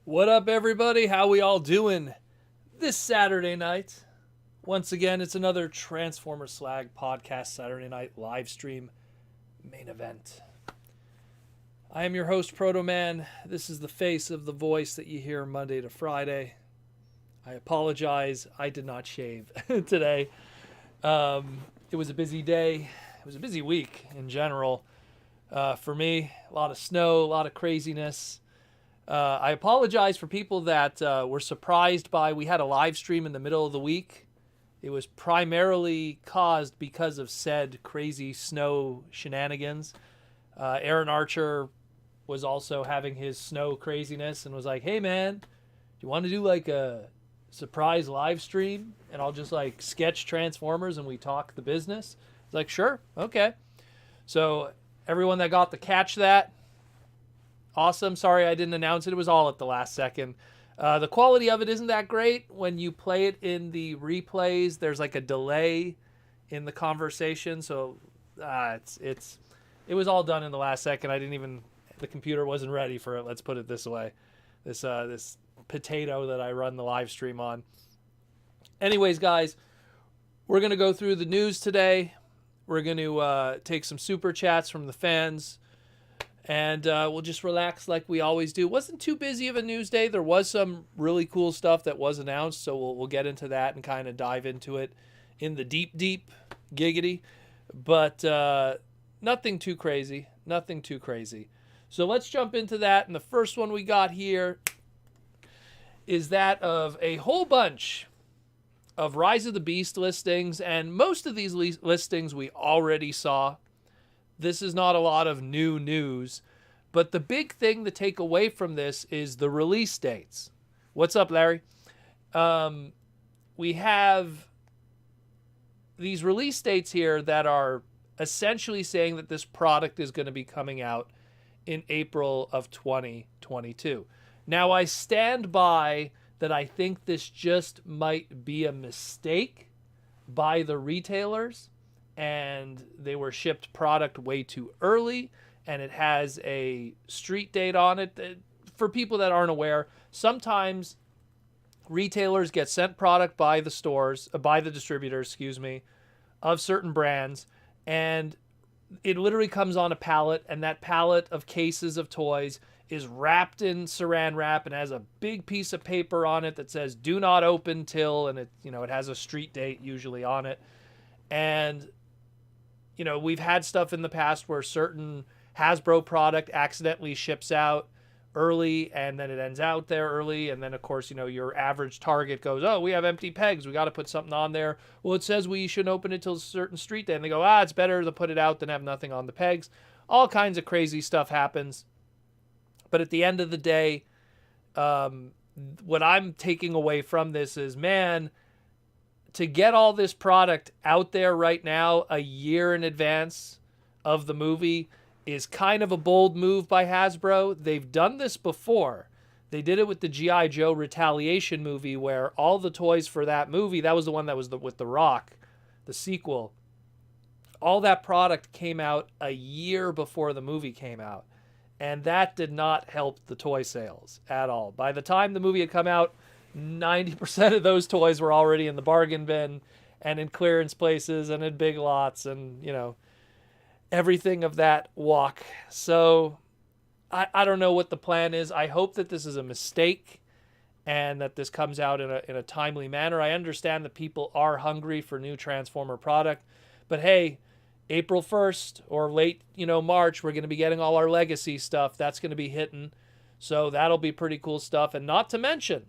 What up, everybody? How we all doing this Saturday night? Once again, it's another Transformer Slag podcast Saturday night live stream main event. I am your host, Proto Man. This is the face of the voice that you hear Monday to Friday. I apologize. I did not shave today. It was a busy day. It was a busy week in general. For me, a lot of snow, a lot of craziness. I apologize for people that were surprised by we had a live stream in the middle of the week. It was primarily caused because of said crazy snow shenanigans. Aaron Archer was also having his snow craziness and was like, hey man, do you want to do like a surprise live stream? And I'll just like sketch Transformers and we talk the business. It's like, sure, okay. So everyone that got to catch that, awesome. Sorry I didn't announce it. It was all at the last second. The quality of it isn't that great. When you play it in the replays, there's like a delay in the conversation. So it was all done in the last second. The computer wasn't ready for it. Let's put it this way. This potato that I run the live stream on. Anyways, guys, we're going to go through the news today. We're going to take some super chats from the fans. And we'll just relax like we always do. Wasn't too busy of a news day. There was some really cool stuff that was announced, so we'll get into that and kind of dive into it in the deep giggity. But nothing too crazy. Nothing too crazy. So let's jump into that. And the first one we got here is that of a whole bunch of Rise of the Beast listings. And most of these listings we already saw. This is not a lot of new news, but the big thing to take away from this is the release dates. What's up, Larry? We have these release dates here that are essentially saying that this product is going to be coming out in April of 2022. Now, I stand by that I think this just might be a mistake by the retailers. And they were shipped product way too early, and it has a street date on it. For people that aren't aware, sometimes retailers get sent product by the distributors, of certain brands, and it literally comes on a pallet, and that pallet of cases of toys is wrapped in saran wrap and has a big piece of paper on it that says "Do not open till," and it has a street date usually on it, and we've had stuff in the past where certain Hasbro product accidentally ships out early and then it ends out there early. And then, of course, your average Target goes, oh, we have empty pegs. We got to put something on there. Well, it says we shouldn't open it till a certain street day. And they go, it's better to put it out than have nothing on the pegs. All kinds of crazy stuff happens. But at the end of the day, what I'm taking away from this is, man, to get all this product out there right now a year in advance of the movie is kind of a bold move by Hasbro. They've done this before. They did it with the G.I. Joe Retaliation movie, where all the toys for that movie, that was the one that was with The Rock, the sequel, all that product came out a year before the movie came out. And that did not help the toy sales at all. By the time the movie had come out, 90% of those toys were already in the bargain bin and in clearance places and in big lots and, everything of that walk. So I don't know what the plan is. I hope that this is a mistake and that this comes out in a timely manner. I understand that people are hungry for new Transformer product, but hey, April 1st or late, March, we're going to be getting all our legacy stuff. That's going to be hitting. So that'll be pretty cool stuff. And not to mention,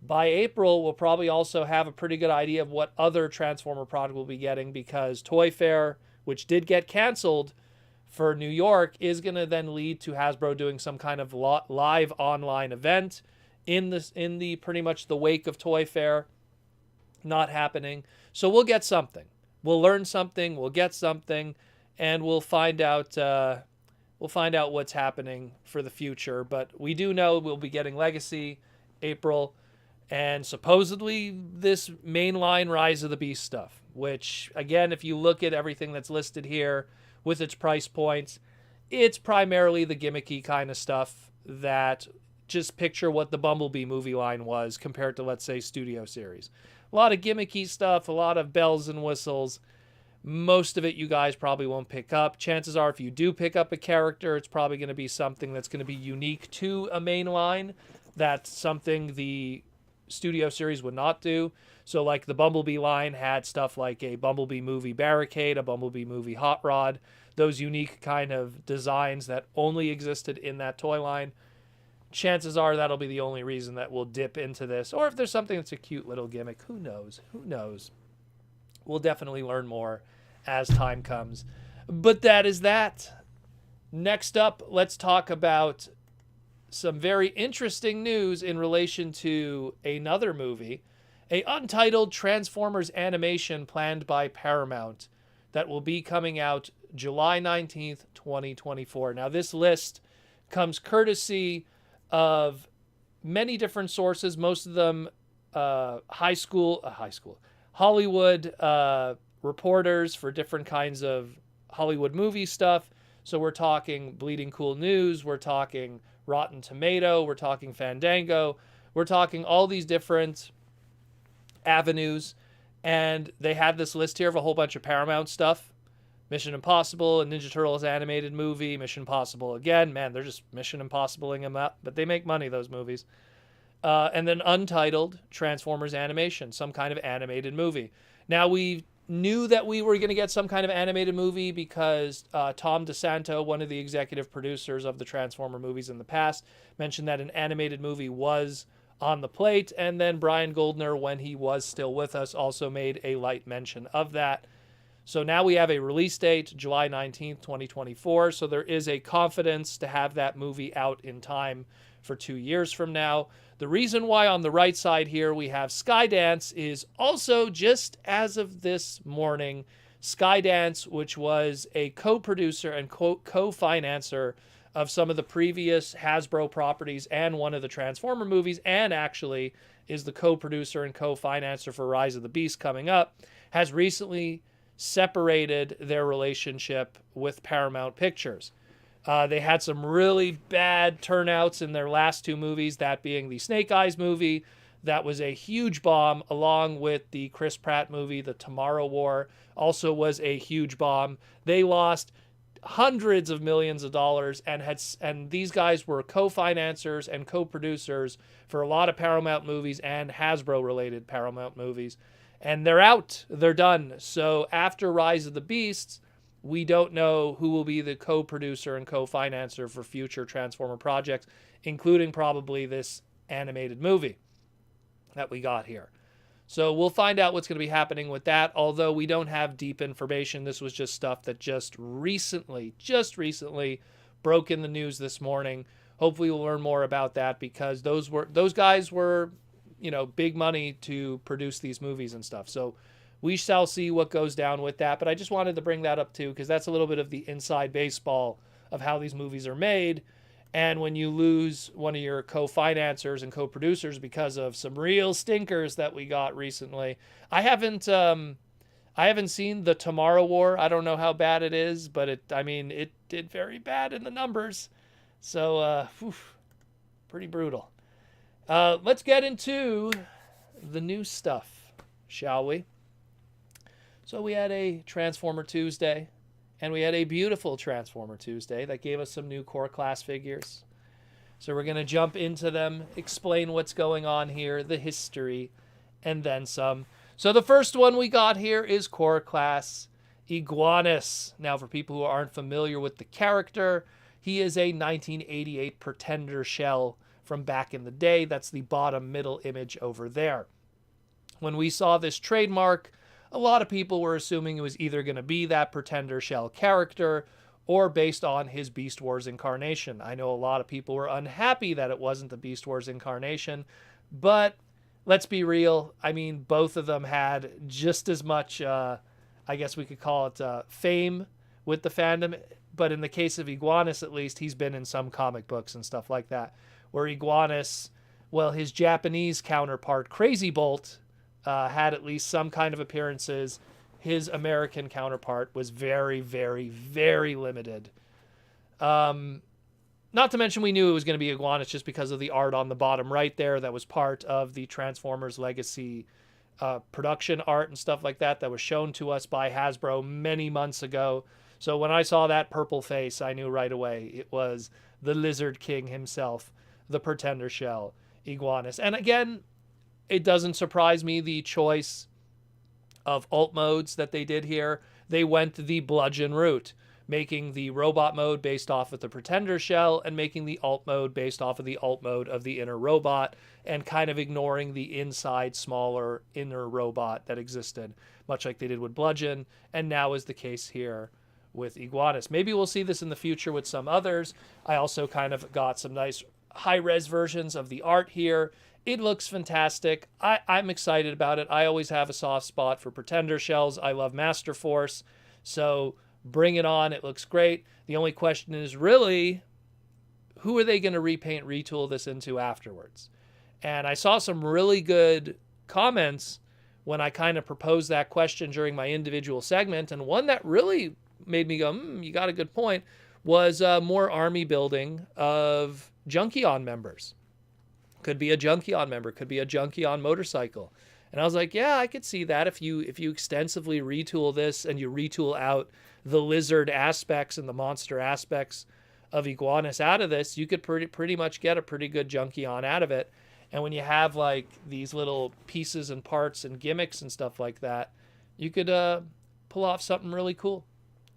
by April, we'll probably also have a pretty good idea of what other Transformer product we'll be getting, because Toy Fair, which did get canceled for New York, is going to then lead to Hasbro doing some kind of live online event in the pretty much the wake of Toy Fair not happening. So we'll get something. We'll learn something. We'll get something, and we'll find out. We'll find out what's happening for the future, but we do know we'll be getting Legacy April, and supposedly this mainline Rise of the Beast stuff, which, again, if you look at everything that's listed here with its price points, it's primarily the gimmicky kind of stuff that just picture what the Bumblebee movie line was compared to, let's say, Studio Series. A lot of gimmicky stuff, a lot of bells and whistles. Most of it you guys probably won't pick up. Chances are if you do pick up a character, it's probably going to be something that's going to be unique to a main line. That's something the Studio Series would not do. So like the Bumblebee line had stuff like a Bumblebee movie Barricade, a Bumblebee movie Hot Rod, those unique kind of designs that only existed in that toy line. Chances are that'll be the only reason that we'll dip into this. Or if there's something that's a cute little gimmick, who knows? Who knows? We'll definitely learn more as time comes. But that is that. Next up, let's talk about some very interesting news in relation to another movie, a untitled Transformers animation planned by Paramount that will be coming out July 19th, 2024. Now, this list comes courtesy of many different sources, most of them Hollywood reporters for different kinds of Hollywood movie stuff. So we're talking Bleeding Cool News, we're talking Rotten Tomato, we're talking Fandango, we're talking all these different avenues. And they have this list here of a whole bunch of Paramount stuff. Mission Impossible, a Ninja Turtles animated movie, Mission Impossible again. Man, they're just Mission Impossibling them up, but they make money, those movies. And then untitled Transformers animation, some kind of animated movie. Now, we knew that we were going to get some kind of animated movie because Tom DeSanto, one of the executive producers of the Transformer movies in the past, mentioned that an animated movie was on the plate. And then Brian Goldner, when he was still with us, also made a light mention of that. So now we have a release date, July 19th, 2024. So there is a confidence to have that movie out in time for 2 years from now. The reason why on the right side here we have Skydance is also, just as of this morning, Skydance, which was a co-producer and co-financer of some of the previous Hasbro properties and one of the Transformer movies, and actually is the co-producer and co-financer for Rise of the Beast coming up, has recently separated their relationship with Paramount Pictures. They had some really bad turnouts in their last two movies, that being the Snake Eyes movie. That was a huge bomb, along with the Chris Pratt movie, The Tomorrow War, also was a huge bomb. They lost hundreds of millions of dollars, and these guys were co-financers and co-producers for a lot of Paramount movies and Hasbro-related Paramount movies. And they're out. They're done. So after Rise of the Beasts, we don't know who will be the co-producer and co-financer for future Transformer projects, including probably this animated movie that we got here. So we'll find out what's going to be happening with that, although we don't have deep information. This was just stuff that just recently broke in the news this morning. Hopefully we'll learn more about that, because those guys were, big money to produce these movies and stuff. So we shall see what goes down with that. But I just wanted to bring that up too, because that's a little bit of the inside baseball of how these movies are made. And when you lose one of your co-financers and co-producers because of some real stinkers that we got recently, I haven't seen The Tomorrow War. I don't know how bad it is, but it did very bad in the numbers. So, pretty brutal. Let's get into the new stuff, shall we? So we had a Transformer Tuesday, and we had a beautiful Transformer Tuesday that gave us some new core class figures. So we're going to jump into them, explain what's going on here, the history, and then some. So the first one we got here is core class Iguanus. Now, for people who aren't familiar with the character, he is a 1988 Pretender shell from back in the day. That's the bottom middle image over there. When we saw this trademark, a lot of people were assuming it was either going to be that Pretender shell character or based on his Beast Wars incarnation. I know a lot of people were unhappy that it wasn't the Beast Wars incarnation, but let's be real. Both of them had just as much, I guess we could call it fame with the fandom. But in the case of Iguanus, at least, he's been in some comic books and stuff like that, where Iguanus, well, his Japanese counterpart, Crazy Bolt, had at least some kind of appearances. His American counterpart was very, very, very limited. Not to mention we knew it was going to be Iguanus just because of the art on the bottom right there. That was part of the Transformers Legacy production art and stuff like that that was shown to us by Hasbro many months ago. So when I saw that purple face, I knew right away it was the Lizard King himself, the Pretender Shell, Iguanus. And again, it doesn't surprise me the choice of alt modes that they did here. They went the bludgeon route, making the robot mode based off of the Pretender Shell and making the alt mode based off of the alt mode of the inner robot, and kind of ignoring the inside smaller inner robot that existed, much like they did with Bludgeon, and now is the case here with Iguanus. Maybe we'll see this in the future with some others. I also kind of got some nice high-res versions of the art here. It looks fantastic. I'm excited about it. I always have a soft spot for Pretender Shells. I love Master Force, so bring it on. It looks great. The only question is really, who are they going to repaint, retool this into afterwards? And I saw some really good comments when I kind of proposed that question during my individual segment, and one that really made me go, you got a good point, was more army building of Junkion members. Could be a Junkion member, could be a Junkion motorcycle. And I was like, yeah, I could see that if you extensively retool this and you retool out the lizard aspects and the monster aspects of Iguanus out of this, you could pretty much get a pretty good Junkion out of it. And when you have like these little pieces and parts and gimmicks and stuff like that, you could pull off something really cool.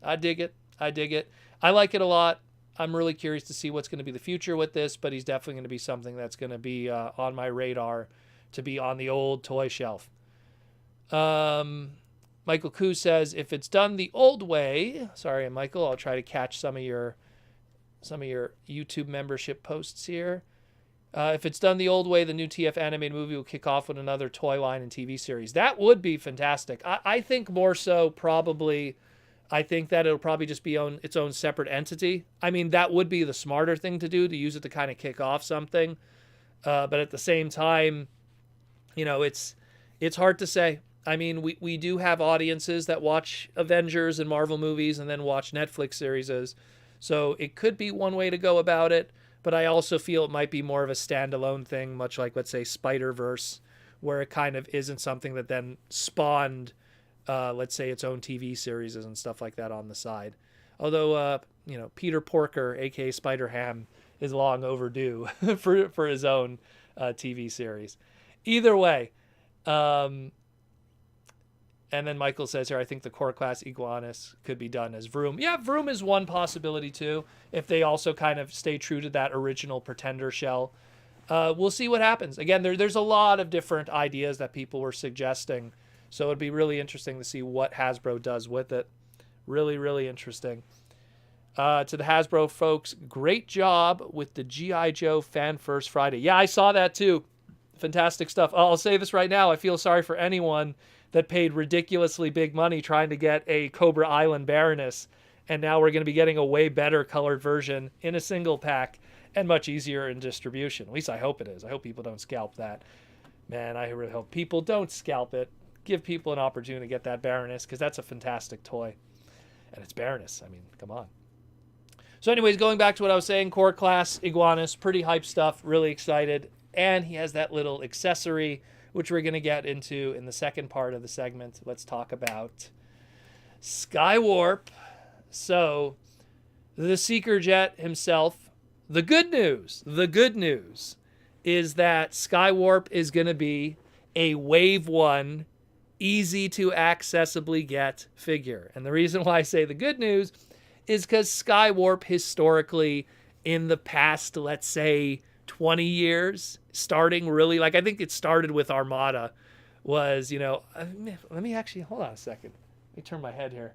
I dig it. I dig it. I like it a lot. I'm really curious to see what's going to be the future with this, but he's definitely going to be something that's going to be on my radar to be on the old toy shelf. Michael Koo says, if it's done the old way, sorry, Michael, I'll try to catch some of your YouTube membership posts here. If it's done the old way, the new TF animated movie will kick off with another toy line and TV series. That would be fantastic. I think more so probably, I think that it'll probably just be its own separate entity. I mean, that would be the smarter thing to do, to use it to kind of kick off something. But at the same time, you know, it's hard to say. I mean, we do have audiences that watch Avengers and Marvel movies and then watch Netflix series. So it could be one way to go about it. But I also feel it might be more of a standalone thing, much like, let's say, Spider-Verse, where it kind of isn't something that then spawned, let's say, its own TV series and stuff like that on the side. Although, you know, Peter Porker, a.k.a. Spider-Ham, is long overdue for his own TV series. Either way, and then Michael says here, I think the core class Iguanus could be done as Vroom. Yeah, Vroom is one possibility too, if they also kind of stay true to that original Pretender Shell. We'll see what happens. Again, there's a lot of different ideas that people were suggesting, so it'd be really interesting to see what Hasbro does with it. Really, really interesting. To the Hasbro folks, great job with the G.I. Joe Fan First Friday. Yeah, I saw that too. Fantastic stuff. I'll say this right now. I feel sorry for anyone that paid ridiculously big money trying to get a Cobra Island Baroness, and now we're going to be getting a way better colored version in a single pack and much easier in distribution. At least I hope it is. I hope people don't scalp that. Man, I really hope people don't scalp it. Give people an opportunity to get that Baroness, because that's a fantastic toy. And it's Baroness. I mean, come on. So anyways, going back to what I was saying, core class Iguanus, pretty hype stuff, really excited. And he has that little accessory, which we're going to get into in the second part of the segment. Let's talk about Skywarp. So, the Seeker Jet himself, the good news is that Skywarp is going to be a Wave 1, easy to accessibly get figure. And the reason why I say the good news is because Skywarp historically, in the past, let's say, 20 years, starting really, like, I think it started with Armada, was, you know, let me actually, hold on a second. Let me turn my head here.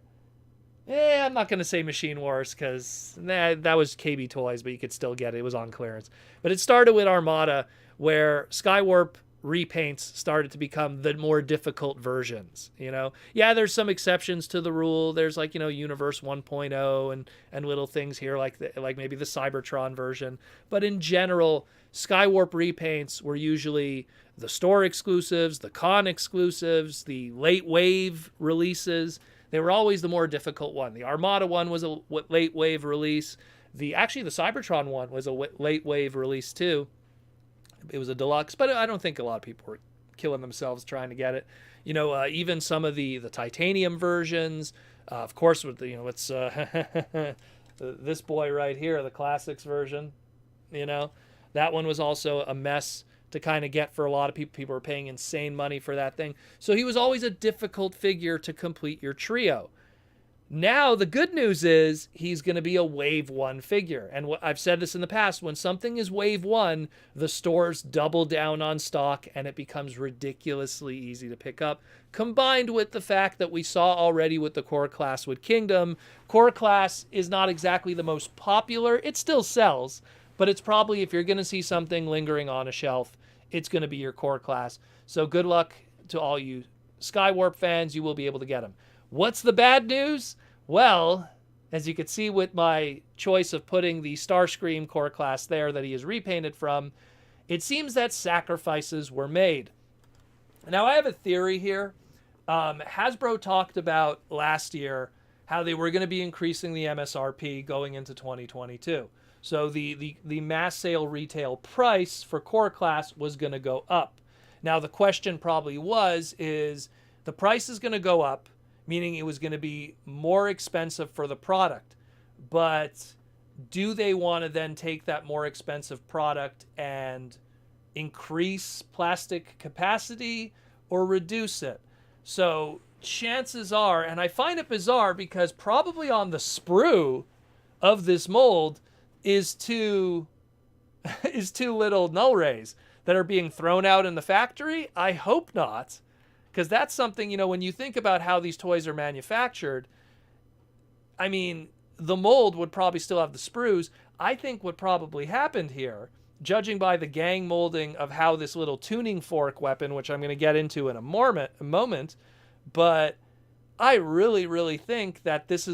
I'm not going to say Machine Wars, because that was KB Toys, but you could still get it. It was on clearance. But it started with Armada, where Skywarp repaints started to become the more difficult versions, you know. Yeah, there's some exceptions to the rule. There's, like, you know, Universe 1.0 and little things here like maybe the Cybertron version. But in general, Skywarp repaints were usually the store exclusives, the con exclusives, the late wave releases. They were always the more difficult one. The Armada one was a late wave release. Actually, the Cybertron one was a late wave release too. It was a deluxe, but I don't think a lot of people were killing themselves trying to get it. Even some of the titanium versions, of course, with it's this boy right here, the classics version. That one was also a mess to kind of get for a lot of people. People were paying insane money for that thing. So he was always a difficult figure to complete your trio. Now, the good news is he's going to be a Wave 1 figure. And I've said this in the past, when something is Wave 1, the stores double down on stock and it becomes ridiculously easy to pick up. Combined with the fact that we saw already with the Core Class with Kingdom, Core Class is not exactly the most popular. It still sells, but it's probably, if you're going to see something lingering on a shelf, it's going to be your Core Class. So good luck to all you Skywarp fans. You will be able to get them. What's the bad news? Well, as you can see with my choice of putting the Starscream Core Class there that he is repainted from, it seems that sacrifices were made. Now, I have a theory here. Hasbro talked about last year how they were going to be increasing the MSRP going into 2022. So the mass sale retail price for Core Class was going to go up. Now, the question probably is the price is going to go up, meaning it was going to be more expensive for the product. But do they want to then take that more expensive product and increase plastic capacity or reduce it? So chances are, and I find it bizarre because probably on the sprue of this mold is two little Nullrays that are being thrown out in the factory. I hope not. Because that's something, when you think about how these toys are manufactured, I mean, the mold would probably still have the sprues. I think what probably happened here, judging by the gang molding of how this little tuning fork weapon, which I'm going to get into in a moment, but I really, really think that this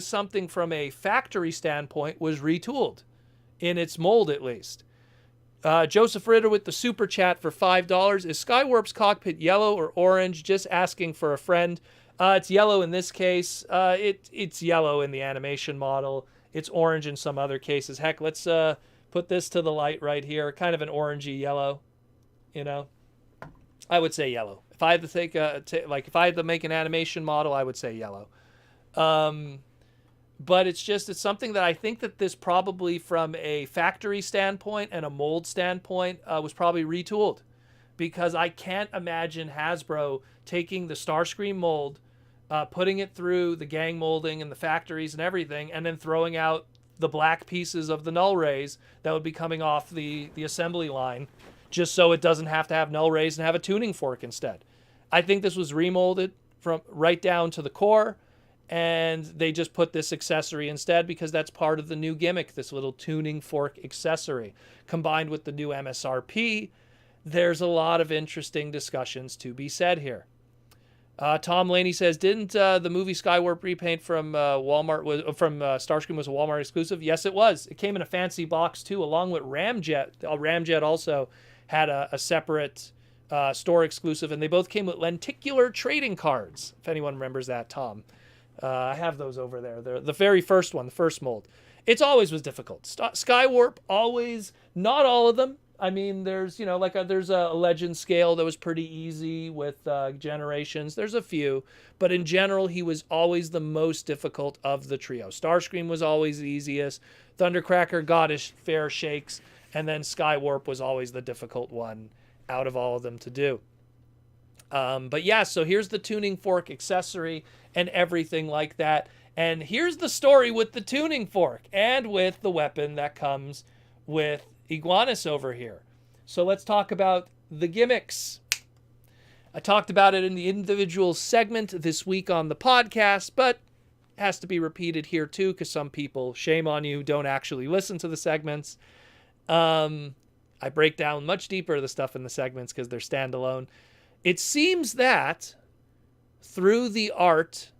something from a factory standpoint was retooled, in its mold at least. Joseph Ritter with the super chat for $5. Is Skywarp's cockpit yellow or orange? Just asking for a friend. It's yellow in this case. It's yellow in the animation model. It's orange in some other cases. Heck, let's put this to the light right here. Kind of an orangey yellow. I would say yellow. If I had to if I had to make an animation model, I would say yellow. But it's something that I think that this probably from a factory standpoint and a mold standpoint was probably retooled, because I can't imagine Hasbro taking the Starscream mold, putting it through the gang molding and the factories and everything, and then throwing out the black pieces of the Nullrays that would be coming off the assembly line, just so it doesn't have to have Nullrays and have a tuning fork instead. I think this was remolded from right down to the core, and they just put this accessory instead because that's part of the new gimmick, this little tuning fork accessory. Combined with the new MSRP, there's a lot of interesting discussions to be said here. Tom Laney says, didn't the movie Skywarp repaint from Starscream was a Walmart exclusive? Yes, it was. It came in a fancy box too, along with Ramjet. Ramjet also had a separate store exclusive, and they both came with lenticular trading cards, if anyone remembers that, Tom. I have those over there. They're the very first one, the first mold. It's always was difficult. Skywarp always, not all of them. I mean, there's, there's a legend scale that was pretty easy with generations. There's a few, but in general, he was always the most difficult of the trio. Starscream was always the easiest. Thundercracker got his fair shakes, and then Skywarp was always the difficult one out of all of them to do. But yeah, so here's the tuning fork accessory and everything like that. And here's the story with the tuning fork and with the weapon that comes with Iguanus over here. So let's talk about the gimmicks. I talked about it in the individual segment this week on the podcast, but it has to be repeated here too, because some people, shame on you, don't actually listen to the segments. I break down much deeper the stuff in the segments because they're standalone. It seems that through the art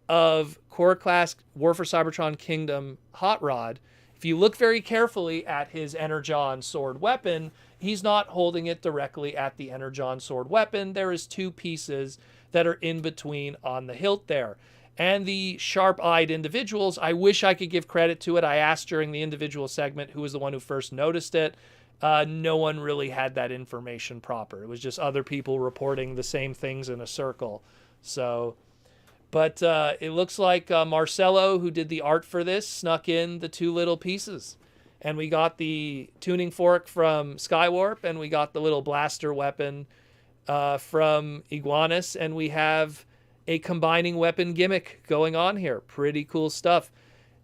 of Core Class War for Cybertron Kingdom Hot Rod, if you look very carefully at his Energon sword weapon, he's not holding it directly at the Energon sword weapon. There is two pieces that are in between on the hilt there. and the sharp-eyed individuals. I wish I could give credit to it. I asked during the individual segment who was the one who first noticed it. No one really had that information proper. It was just other people reporting the same things in a circle. So, but it looks like Marcelo, who did the art for this, snuck in the two little pieces. And we got the tuning fork from Skywarp, and we got the little blaster weapon from Iguanas, and we have a combining weapon gimmick going on here. Pretty cool stuff.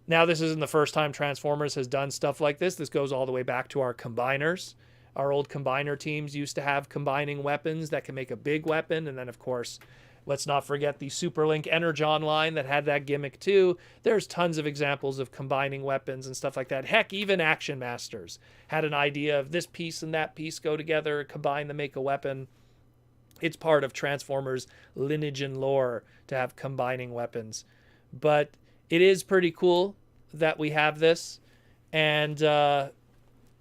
Now, this isn't the first time Transformers has done stuff like this. This goes all the way back to our combiners. Our old combiner teams used to have combining weapons that can make a big weapon. And then, of course, let's not forget the Superlink Energon line that had that gimmick too. There's tons of examples of combining weapons and stuff like that. Heck, even Action Masters had an idea of this piece and that piece go together, combine to make a weapon. It's part of Transformers lineage and lore to have combining weapons. But it is pretty cool that we have this, and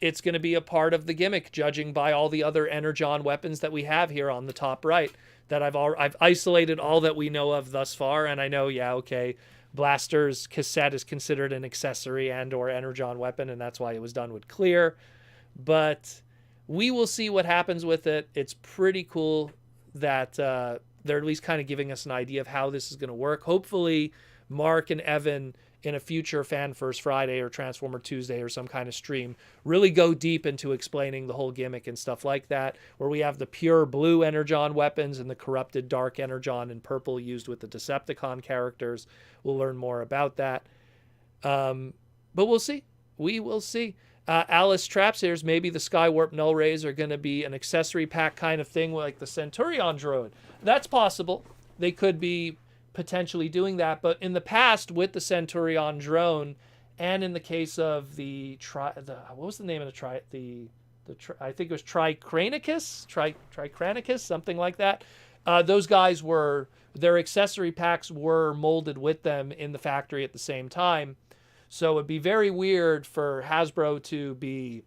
it's going to be a part of the gimmick, judging by all the other Energon weapons that we have here on the top right. That I've isolated all that we know of thus far, and I know, yeah, okay, Blaster's cassette is considered an accessory and/or Energon weapon, and that's why it was done with clear. But we will see what happens with it. It's pretty cool that they're at least kind of giving us an idea of how this is going to work. Hopefully, Mark and Evan in a future Fan First Friday or Transformer Tuesday or some kind of stream really go deep into explaining the whole gimmick and stuff like that, where we have the pure blue Energon weapons and the corrupted dark Energon in purple used with the Decepticon characters. We'll learn more about that. But we'll see. We will see. Alice Traps here's maybe the Skywarp Nullrays are going to be an accessory pack kind of thing like the Centurion droid. That's possible. They could be potentially doing that, but in the past with the Centurion drone, and in the case of what was the name of I think it was Tricranicus, something like that. Those guys their accessory packs were molded with them in the factory at the same time. So it'd be very weird for Hasbro to be,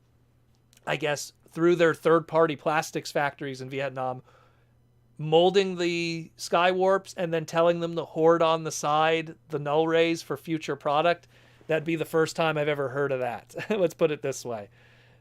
I guess, through their third-party plastics factories in Vietnam, molding the Skywarps and then telling them to hoard on the side the Nullrays for future product. That'd be the first time I've ever heard of that. Let's put it this way.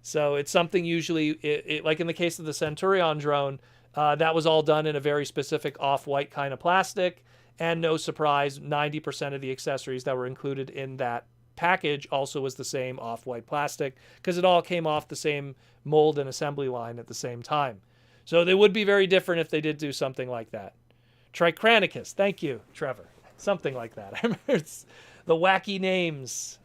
So it's something usually, like in the case of the Centurion drone, that was all done in a very specific off-white kind of plastic. And no surprise, 90% of the accessories that were included in that package also was the same off-white plastic, because it all came off the same mold and assembly line at the same time. So they would be very different if they did do something like that. Tricranicus, thank you, Trevor. Something like that. I remember it's the wacky names.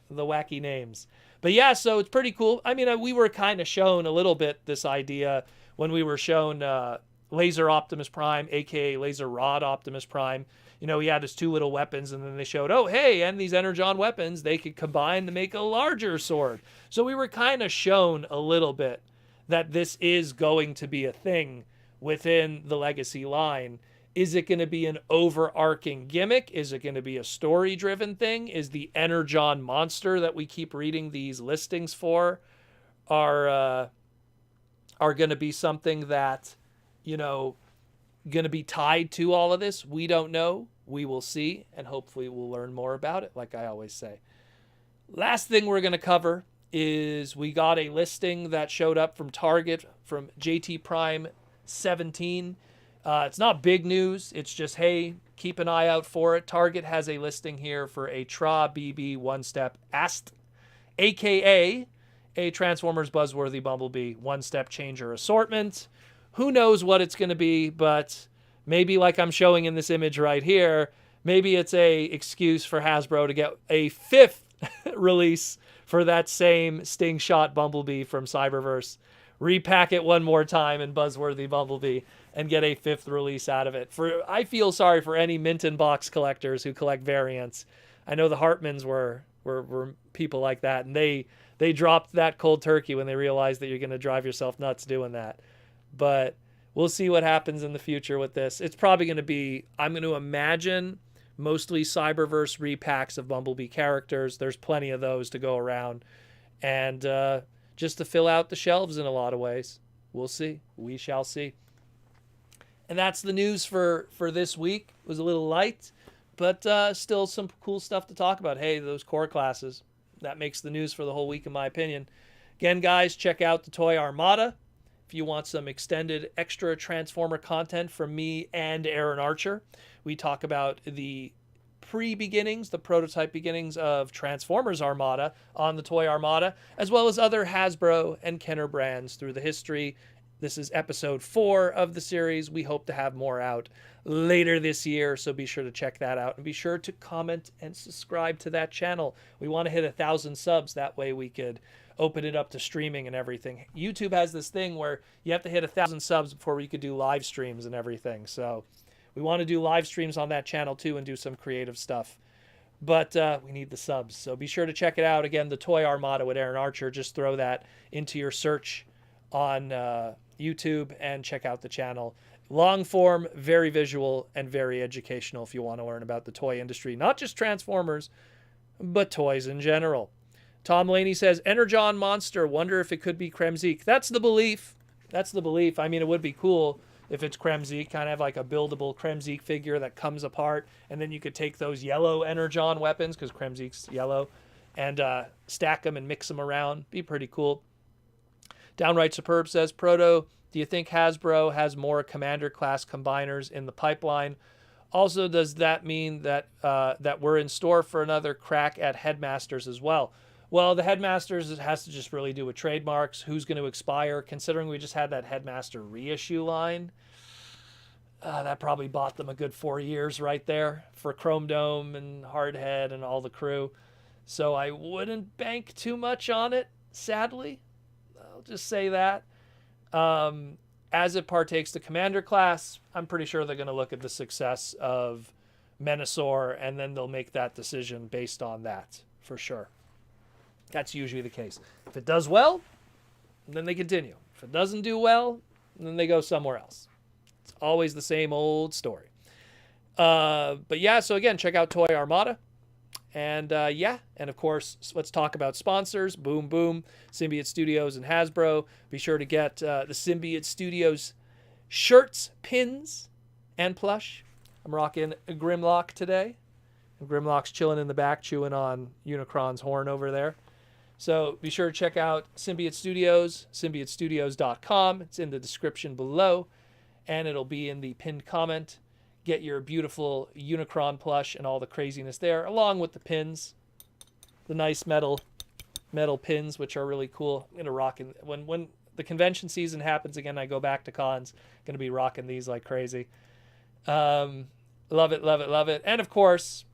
But yeah, so it's pretty cool. I mean, we were kind of shown a little bit this idea when we were shown Laser Optimus Prime, aka Laser Rod Optimus Prime. You know, he had his two little weapons, and then they showed, oh, hey, and these Energon weapons, they could combine to make a larger sword. So we were kind of shown a little bit that this is going to be a thing within the Legacy line. Is it going to be an overarching gimmick? Is it going to be a story-driven thing? Is the Energon monster that we keep reading these listings for are going to be something that, you know, going to be tied to all of this? We don't know. We will see, and hopefully we'll learn more about it, like I always say. Last thing we're going to cover is we got a listing that showed up from Target from JT Prime 17. It's not big news. It's just, hey, keep an eye out for it. Target has a listing here for a Tra BB one-step Ast, a.k.a. a Transformers Buzzworthy Bumblebee one-step changer assortment. Who knows what it's going to be, but maybe like I'm showing in this image right here, maybe it's a excuse for Hasbro to get a fifth release for that same Sting Shot Bumblebee from Cyberverse. Repack it one more time in Buzzworthy Bumblebee and get a fifth release out of it. I feel sorry for any mint in box collectors who collect variants. I know the Hartmans were people like that, and they dropped that cold turkey when they realized that you're going to drive yourself nuts doing that. But we'll see what happens in the future with this. It's probably going to be, I'm going to imagine, mostly Cyberverse repacks of Bumblebee characters. There's plenty of those to go around. And just to fill out the shelves in a lot of ways. We'll see. We shall see. And that's the news for this week. It was a little light, but still some cool stuff to talk about. Hey, those core classes, that makes the news for the whole week, in my opinion. Again, guys, check out the Toy Armada if you want some extended extra Transformer content from me and Aaron Archer. We talk about the pre-beginnings, the prototype beginnings of Transformers Armada on the Toy Armada, as well as other Hasbro and Kenner brands through the history. This is episode 4 of the series. We hope to have more out later this year, so be sure to check that out, and be sure to comment and subscribe to that channel. We want to hit 1,000 subs. That way we could open it up to streaming and everything. YouTube has this thing where you have to hit 1,000 subs before you could do live streams and everything. So we want to do live streams on that channel too and do some creative stuff. But we need the subs. So be sure to check it out. Again, the Toy Armada with Aaron Archer. Just throw that into your search on YouTube and check out the channel. Long form, very visual, and very educational if you want to learn about the toy industry. Not just Transformers, but toys in general. Tom Laney says, Energon Monster, wonder if it could be Kremzeek. That's the belief. That's the belief. I mean, it would be cool if it's Kremzeek, kind of like a buildable Kremzeek figure that comes apart, and then you could take those yellow Energon weapons, because Kremzeek's yellow, and stack them and mix them around. Be pretty cool. Downright Superb says, Proto, do you think Hasbro has more Commander-class combiners in the pipeline? Also, does that mean that that we're in store for another crack at Headmasters as well? Well, the Headmasters has to just really do with trademarks. Who's going to expire? Considering we just had that Headmaster reissue line, that probably bought them a good 4 years right there for Chrome Dome and Hardhead and all the crew. So I wouldn't bank too much on it, sadly. I'll just say that. As it partakes to Commander class, I'm pretty sure they're going to look at the success of Menasor, and then they'll make that decision based on that, for sure. That's usually the case. If it does well, then they continue. If it doesn't do well, then they go somewhere else. It's always the same old story. But yeah, so again, check out Toy Armada. And yeah, and of course, let's talk about sponsors. Boom, boom. Symbiote Studios and Hasbro. Be sure to get the Symbiote Studios shirts, pins, and plush. I'm rocking a Grimlock today. And Grimlock's chilling in the back, chewing on Unicron's horn over there. So be sure to check out Symbiote Studios, symbiotestudios.com. It's in the description below, and it'll be in the pinned comment. Get your beautiful Unicron plush and all the craziness there, along with the pins, the nice metal pins, which are really cool. I'm gonna rock in when the convention season happens again. I go back to cons. Gonna be rocking these like crazy. Love it, love it, love it. And of course,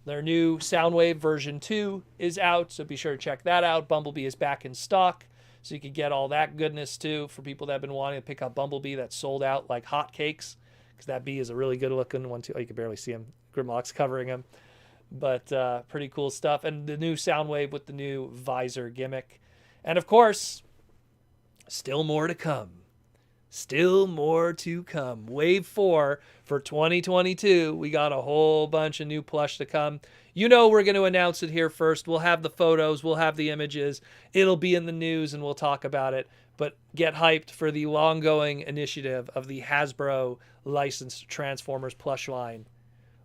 their new Soundwave version 2 is out, so be sure to check that out. Bumblebee is back in stock, so you can get all that goodness too for people that have been wanting to pick up Bumblebee. That's sold out like hotcakes, because that bee is a really good looking one too. Oh, you can barely see him. Grimlock's covering him, but pretty cool stuff. And the new Soundwave with the new visor gimmick, and of course, still more to come. Still more to come. Wave 4 for 2022. We got a whole bunch of new plush to come. You know we're going to announce it here first. We'll have the photos. We'll have the images. It'll be in the news, and we'll talk about it. But get hyped for the long-going initiative of the Hasbro licensed Transformers plush line,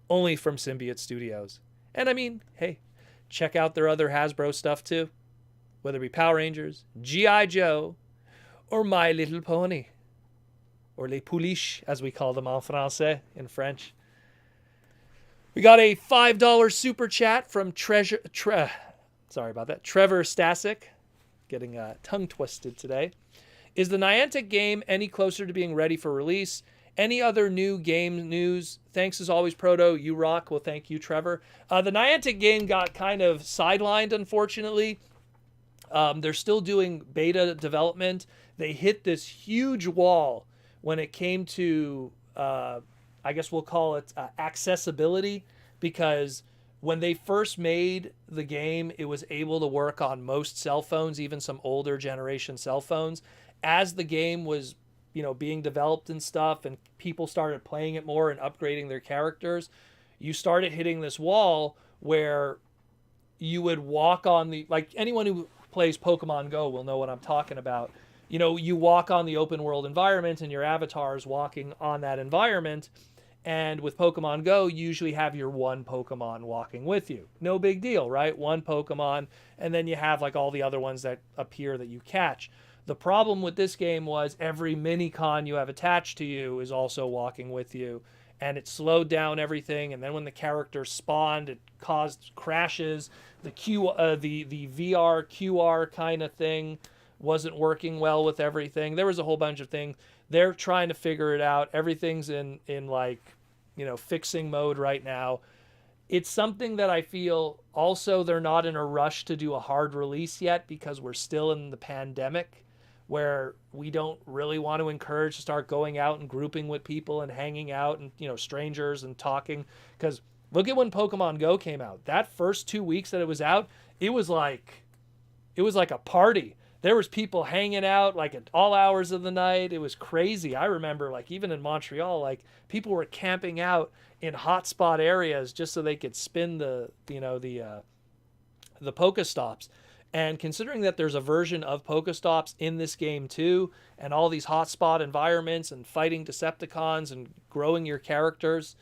only from Symbiote Studios. And I mean, hey, check out their other Hasbro stuff too, whether it be Power Rangers, G.I. Joe, or My Little Pony. Or les pouliches, as we call them en français, in French. We got a $5 super chat from Trevor Stasic. Getting tongue twisted today. Is the Niantic game any closer to being ready for release? Any other new game news? Thanks as always, Proto. You rock. Well, thank you, Trevor. The Niantic game got kind of sidelined, unfortunately. They're still doing beta development. They hit this huge wall when it came to, I guess we'll call it accessibility, because when they first made the game, it was able to work on most cell phones, even some older generation cell phones. As the game was, being developed and stuff, and people started playing it more and upgrading their characters, you started hitting this wall where you would walk on like anyone who plays Pokemon Go will know what I'm talking about. You walk on the open world environment and your avatar is walking on that environment, And with Pokemon Go, you usually have your one Pokemon walking with you. No big deal, right? One Pokemon, and then you have like all the other ones that appear that you catch. The problem with this game was every mini-con you have attached to you is also walking with you, and it slowed down everything. And then when the characters spawned, it caused crashes. The VR QR kind of thing wasn't working well with everything. There was a whole bunch of things. They're trying to figure it out. Everything's in like, fixing mode right now. It's something that I feel also they're not in a rush to do a hard release yet because we're still in the pandemic where we don't really want to encourage to start going out and grouping with people and hanging out and, strangers and talking. Because look at when Pokemon Go came out. That first 2 weeks that it was out, it was like a party. There was people hanging out like at all hours of the night. It was crazy. I remember like even in Montreal, like people were camping out in hotspot areas just so they could spin the Pokestops. And considering that there's a version of Pokestops in this game too, and all these hotspot environments and fighting Decepticons and growing your characters,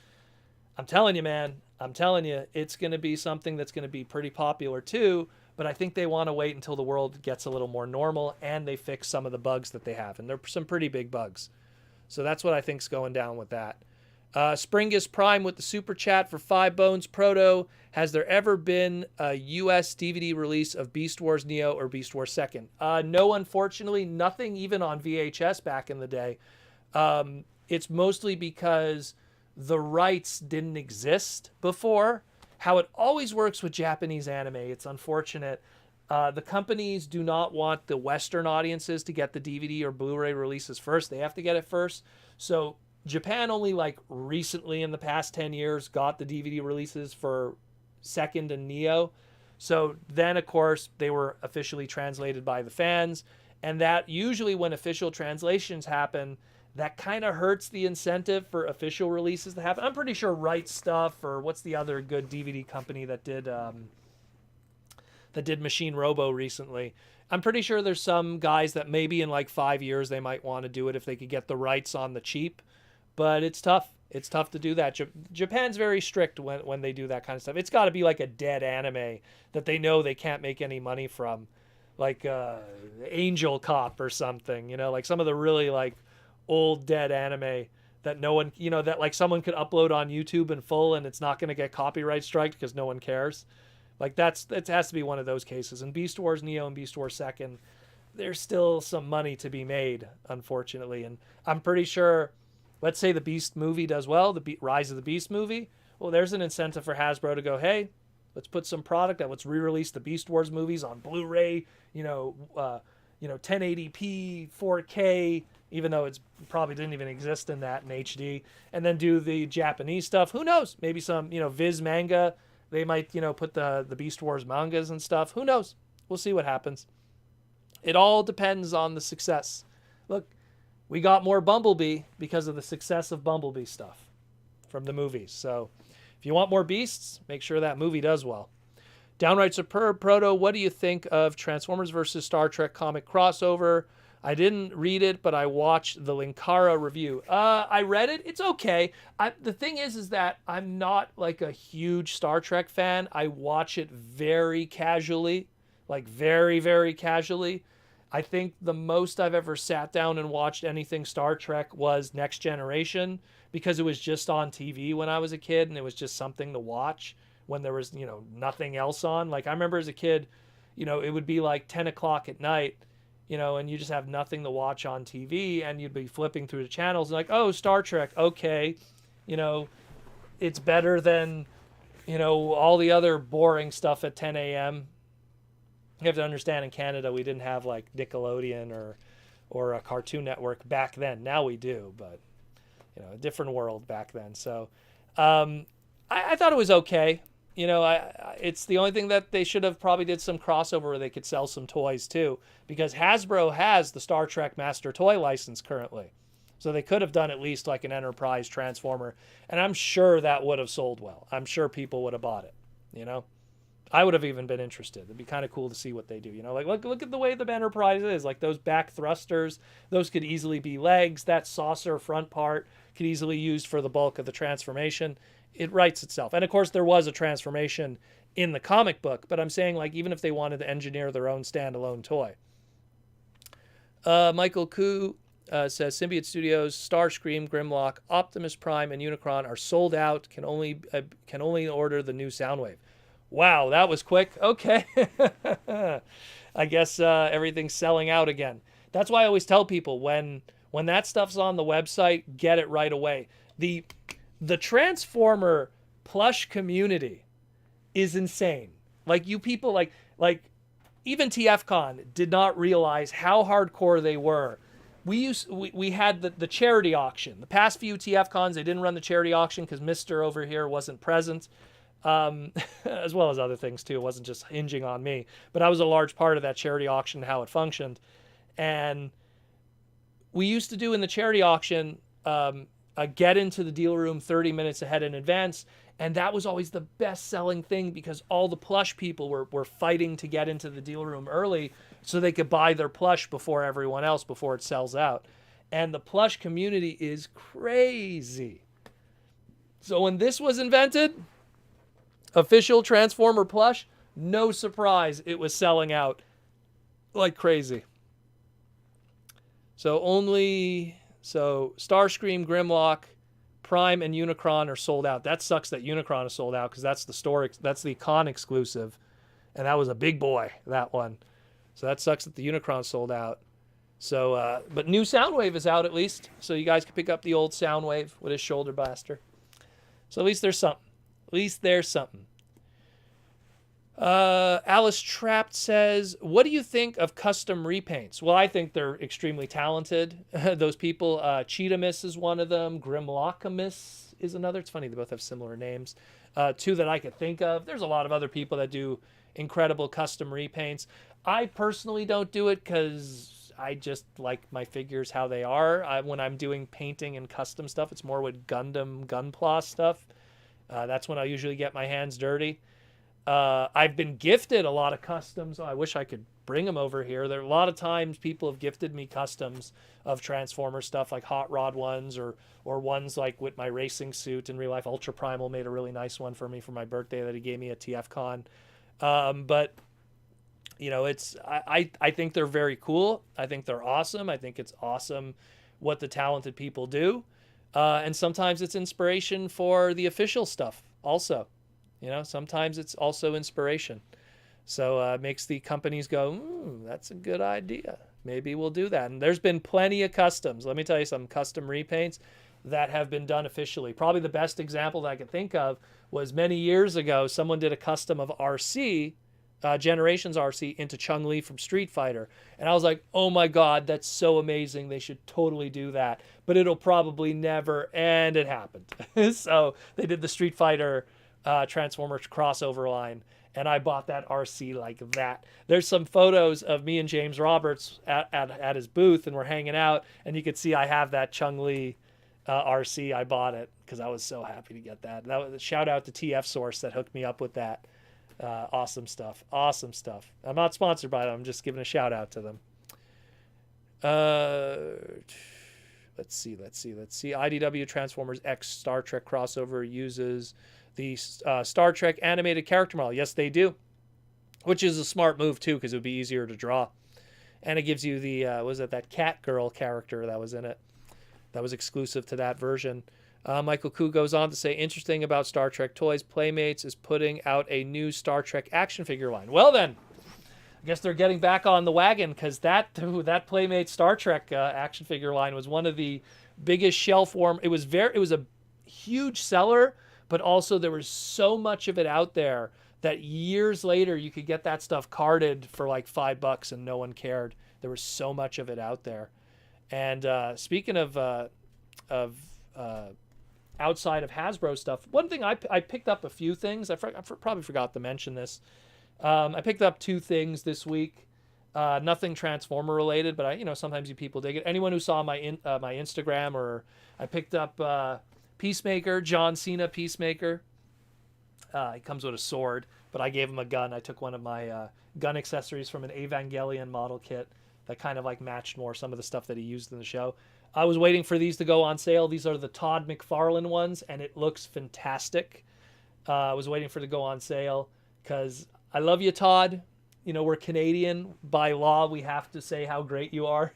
I'm telling you, man, it's going to be something that's going to be pretty popular too. But I think they want to wait until the world gets a little more normal and they fix some of the bugs that they have. And there are some pretty big bugs. So that's what I think's going down with that. Springus Prime with the super chat for 5 bones. Proto, has there ever been a US DVD release of Beast Wars Neo or Beast Wars 2nd? No, unfortunately, nothing even on VHS back in the day. It's mostly because the rights didn't exist before. How it always works with Japanese anime, it's unfortunate. The companies do not want the Western audiences to get the DVD or Blu-ray releases first. They have to get it first. So Japan only like recently in the past 10 years got the DVD releases for 2nd and Neo. So then, of course, they were officially translated by the fans. And that usually when official translations happen, that kind of hurts the incentive for official releases to happen. I'm pretty sure Right Stuff, or what's the other good DVD company that did Machine Robo recently. I'm pretty sure there's some guys that maybe in like 5 years they might want to do it if they could get the rights on the cheap. But it's tough. It's tough to do that. Japan's very strict when they do that kind of stuff. It's got to be like a dead anime that they know they can't make any money from. Like Angel Cop or something, like some of the really like old dead anime that no one, that like someone could upload on YouTube in full and it's not going to get copyright striked because no one cares. Like it has to be one of those cases. And Beast Wars Neo and Beast Wars 2nd, there's still some money to be made, unfortunately. And I'm pretty sure, let's say the Beast movie does well, the Rise of the Beast movie. Well, there's an incentive for Hasbro to go, hey, let's put some product out. Let's re-release the Beast Wars movies on Blu-ray, 1080p, 4K, even though it's probably didn't even exist in that in HD, and then do the Japanese stuff. Who knows? Maybe some, Viz manga. They might, put the Beast Wars mangas and stuff. Who knows? We'll see what happens. It all depends on the success. Look, we got more Bumblebee because of the success of Bumblebee stuff from the movies. So if you want more Beasts, make sure that movie does well. Downright Superb Proto, what do you think of Transformers versus Star Trek comic crossover? I didn't read it, but I watched the Linkara review. I read it. It's okay. The thing is that I'm not like a huge Star Trek fan. I watch it very casually, like very, very casually. I think the most I've ever sat down and watched anything Star Trek was Next Generation because it was just on TV when I was a kid and it was just something to watch when there was, nothing else on. Like I remember as a kid, it would be like 10 o'clock at night, and you just have nothing to watch on TV and you'd be flipping through the channels and like, oh, Star Trek. Okay. It's better than, all the other boring stuff at 10 a.m. You have to understand in Canada, we didn't have like Nickelodeon or a Cartoon Network back then. Now we do, but a different world back then. So I thought it was okay. It's the only thing that they should have probably did some crossover where they could sell some toys too, because Hasbro has the Star Trek Master Toy license currently. So they could have done at least like an Enterprise Transformer, and I'm sure that would have sold well. I'm sure people would have bought it, I would have even been interested. It'd be kind of cool to see what they do. You know, like look at the way the Enterprise is. Like those back thrusters, those could easily be legs. That saucer front part could easily be used for the bulk of the transformation. It writes itself. And of course, there was a transformation in the comic book. But I'm saying, like, even if they wanted to engineer their own standalone toy. Michael Koo says Symbiote Studios, Starscream, Grimlock, Optimus Prime, and Unicron are sold out. Can only order the new Soundwave. Wow, that was quick. Okay. I guess everything's selling out again. That's why I always tell people when that stuff's on the website, get it right away. The Transformer plush community is insane. Like, you people, like even TFCon did not realize how hardcore they were. We had the charity auction. The past few TFCons, they didn't run the charity auction because Mr. over here wasn't present. As well as other things too. It wasn't just hinging on me, but I was a large part of that charity auction, how it functioned. And we used to do in the charity auction, get into the deal room 30 minutes ahead in advance. And that was always the best selling thing because all the plush people were fighting to get into the deal room early so they could buy their plush before everyone else, before it sells out. And the plush community is crazy. So when this was invented, official Transformer plush, no surprise it was selling out like crazy. So Starscream, Grimlock, Prime, and Unicron are sold out. That sucks that Unicron is sold out because that's the con exclusive, and that was a big boy, that one. So that sucks that the Unicron sold out. So, but new Soundwave is out at least, so you guys can pick up the old Soundwave with his shoulder blaster. So at least there's something. Alice Trapped says, what do you think of custom repaints? Well, I think they're extremely talented. Those people, Cheetahmus is one of them. Grimlockamus is another. It's funny, they both have similar names. Two that I could think of. There's a lot of other people that do incredible custom repaints. I personally don't do it because I just like my figures how they are. When I'm doing painting and custom stuff, it's more with Gundam, Gunpla stuff. That's when I usually get my hands dirty. I've been gifted a lot of customs. I wish I could bring them over here. There are a lot of times people have gifted me customs of Transformer stuff, like hot rod ones or ones like with my racing suit in real life. Ultra Primal made a really nice one for me for my birthday that he gave me at TFCon. But you know, I think they're very cool. I think they're awesome. I think it's awesome what the talented people do. And sometimes it's inspiration for the official stuff also. You know, sometimes it's also inspiration. So it makes the companies go, that's a good idea. Maybe we'll do that. And there's been plenty of customs. Let me tell you some custom repaints that have been done officially. Probably the best example that I could think of was many years ago, someone did a custom of RC, Generations RC, into Chun-Li from Street Fighter. And I was like, oh my God, that's so amazing. They should totally do that. But it'll probably never, and it happened. So they did the Street Fighter Transformers crossover line, and I bought that RC like that. There's some photos of me and James Roberts at his booth, and we're hanging out, and you can see I have that Chun-Li RC. I bought it because I was so happy to get that. That was a shout out to TF Source that hooked me up with that. Awesome stuff. I'm not sponsored by them. I'm just giving a shout out to them. Let's see. IDW Transformers X Star Trek crossover uses the Star Trek animated character model. Yes, they do, which is a smart move too because it would be easier to draw, and it gives you the that cat girl character that was in it, that was exclusive to that version. Michael Koo goes on to say, interesting about Star Trek toys, Playmates is putting out a new Star Trek action figure line. Well then, I guess they're getting back on the wagon because that Playmates Star Trek action figure line was one of the biggest shelf warm. It was a huge seller. But also there was so much of it out there that years later you could get that stuff carded for like $5 and no one cared. There was so much of it out there. And speaking of outside of Hasbro stuff, one thing I picked up a few things. I probably forgot to mention this. I picked up 2 things this week. Nothing Transformer related, but sometimes you people dig it. Anyone who saw my Instagram, or I picked up Peacemaker, John Cena Peacemaker. He comes with a sword. but I gave him a gun. I took one of my gun accessories from an Evangelion model kit that kind of like matched more some of the stuff that he used in the show. I was waiting for these to go on sale. These are the Todd McFarlane ones, and it looks fantastic. I was waiting for it to go on sale because I love you, Todd. You know, we're Canadian. By law, we have to say how great you are.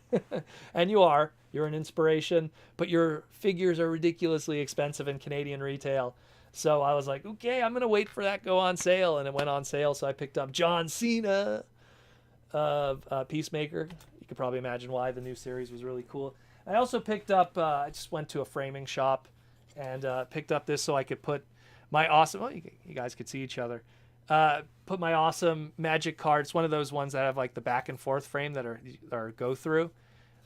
And you are. You're an inspiration. But your figures are ridiculously expensive in Canadian retail. So I was like, okay, I'm going to wait for that to go on sale. And it went on sale, so I picked up John Cena of Peacemaker. You could probably imagine why. The new series was really cool. I also picked up, I just went to a framing shop and picked up this so I could put my awesome, well, you guys could see each other. Put my awesome magic cards. One of those ones that have like the back and forth frame that are go through.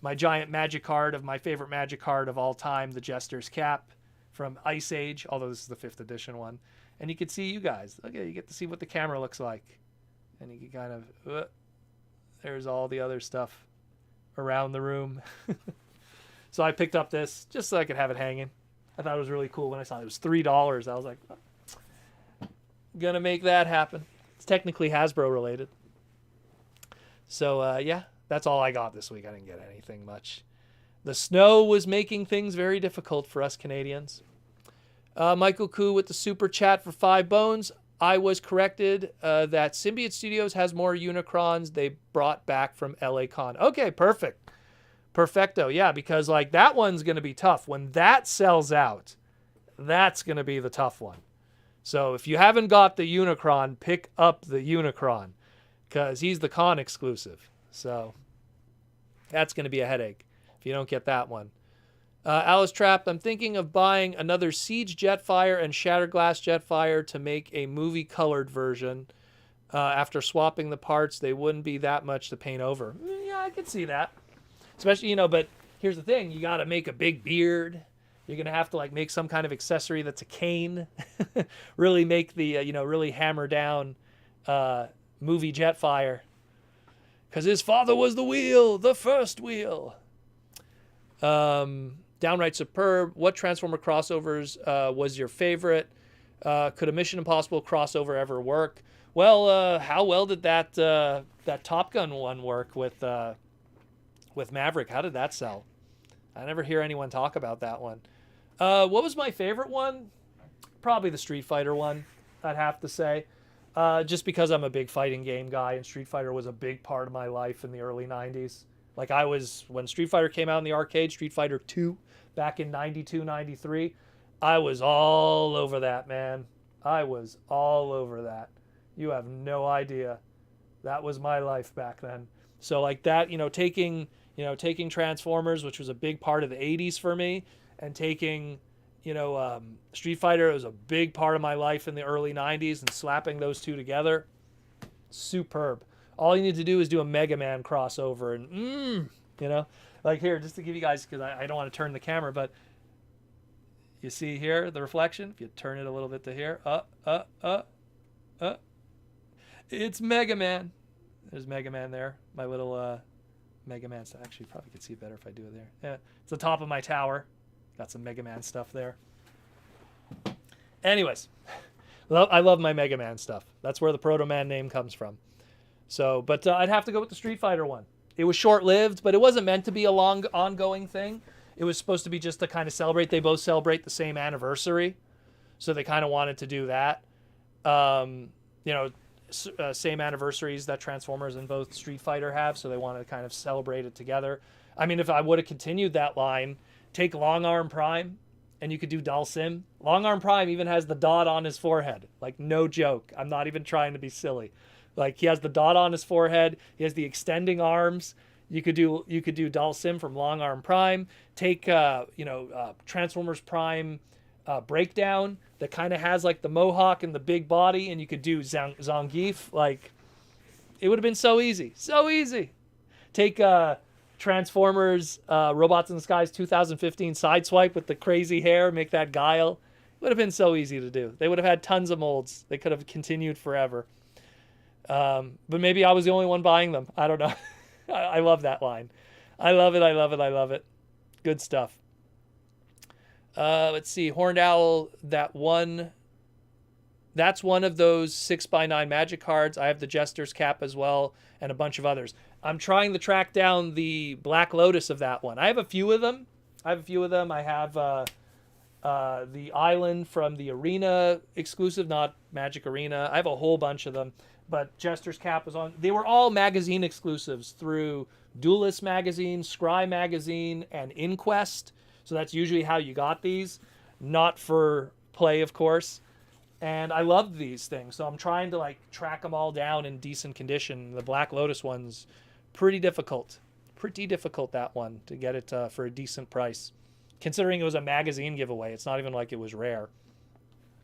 My giant magic card of my favorite magic card of all time, the Jester's Cap from Ice Age, although this is the 5th edition one. And you can see you guys. Okay, you get to see what the camera looks like. And you can kind of, there's all the other stuff around the room. So I picked up this just so I could have it hanging. I thought it was really cool when I saw it. It was $3. I was like, gonna make that happen. It's technically Hasbro related. So yeah, that's all I got this week. I didn't get anything much. The snow was making things very difficult for us Canadians. Michael Koo with the super chat for 5 bones. I was corrected that Symbiote Studios has more Unicrons they brought back from LA Con. Okay, perfect. Perfecto. Yeah, because like that one's going to be tough. When that sells out, that's going to be the tough one. So if you haven't got the Unicron, pick up the Unicron because he's the con exclusive. So that's going to be a headache if you don't get that one. Alice Trapped, I'm thinking of buying another Siege Jetfire and Shatterglass Jetfire to make a movie-colored version. After swapping the parts, they wouldn't be that much to paint over. Yeah, I could see that. Especially, you know, but here's the thing. You got to make a big beard. You're going to have to, like, make some kind of accessory that's a cane. Really make the, really hammer down movie Jetfire. Because his father was the wheel, the first wheel. Downright superb. What Transformer crossovers was your favorite? Could a Mission Impossible crossover ever work? Well, how well did that Top Gun one work with Maverick? How did that sell? I never hear anyone talk about that one. What was my favorite one? Probably the Street Fighter one, I'd have to say. Just because I'm a big fighting game guy, and Street Fighter was a big part of my life in the early 90s. Like when Street Fighter came out in the arcade, Street Fighter 2, back in 92, 93, I was all over that, man. I was all over that. You have no idea. That was my life back then. So like that, taking Transformers, which was a big part of the 80s for me, and taking, Street Fighter was a big part of my life in the early 90s, and slapping those two together, superb. All you need to do is do a Mega Man crossover, and like here, just to give you guys, because I don't want to turn the camera, but you see here the reflection. If you turn it a little bit to here, it's Mega Man. There's Mega Man there. My little Mega Man stuff. Actually, probably could see it better if I do it there. Yeah, it's the top of my tower. Got some Mega Man stuff there. Anyways, I love my Mega Man stuff. That's where the Proto Man name comes from. So, but I'd have to go with the Street Fighter one. It was short-lived, but it wasn't meant to be a long, ongoing thing. It was supposed to be just to kind of celebrate. They both celebrate the same anniversary, so they kind of wanted to do that. Same anniversaries that Transformers and both Street Fighter have, so they wanted to kind of celebrate it together. I mean, if I would have continued that line, take Long Arm Prime, and you could do Dalsim. Long Arm Prime even has the dot on his forehead. Like, no joke. I'm not even trying to be silly. Like, he has the dot on his forehead. He has the extending arms. You could do Dalsim from Long Arm Prime. Take Transformers Prime Breakdown that kind of has like the mohawk and the big body, and you could do Zangief. Like, it would have been so easy. So easy. Take Transformers Robots in Disguise 2015 Sideswipe with the crazy hair, make that Guile. It would have been so easy to do. They would have had tons of molds. They could have continued forever. But maybe I was the only one buying them. I don't know. I love that line. I love it. I love it. I love it. Good stuff. Let's see. Horned Owl, that one That's one of those 6x9 Magic cards. I have the Jester's Cap as well, and a bunch of others. I'm trying to track down the Black Lotus of that one. I have a few of them. I have the Island from the Arena exclusive, not Magic Arena. I have a whole bunch of them. But Jester's Cap was on. They were all magazine exclusives through Duelist Magazine, Scry Magazine, and Inquest. So that's usually how you got these. Not for play, of course. And I loved these things. So I'm trying to like track them all down in decent condition. The Black Lotus one's pretty difficult. Pretty difficult, that one, to get it for a decent price. Considering it was a magazine giveaway. It's not even like it was rare.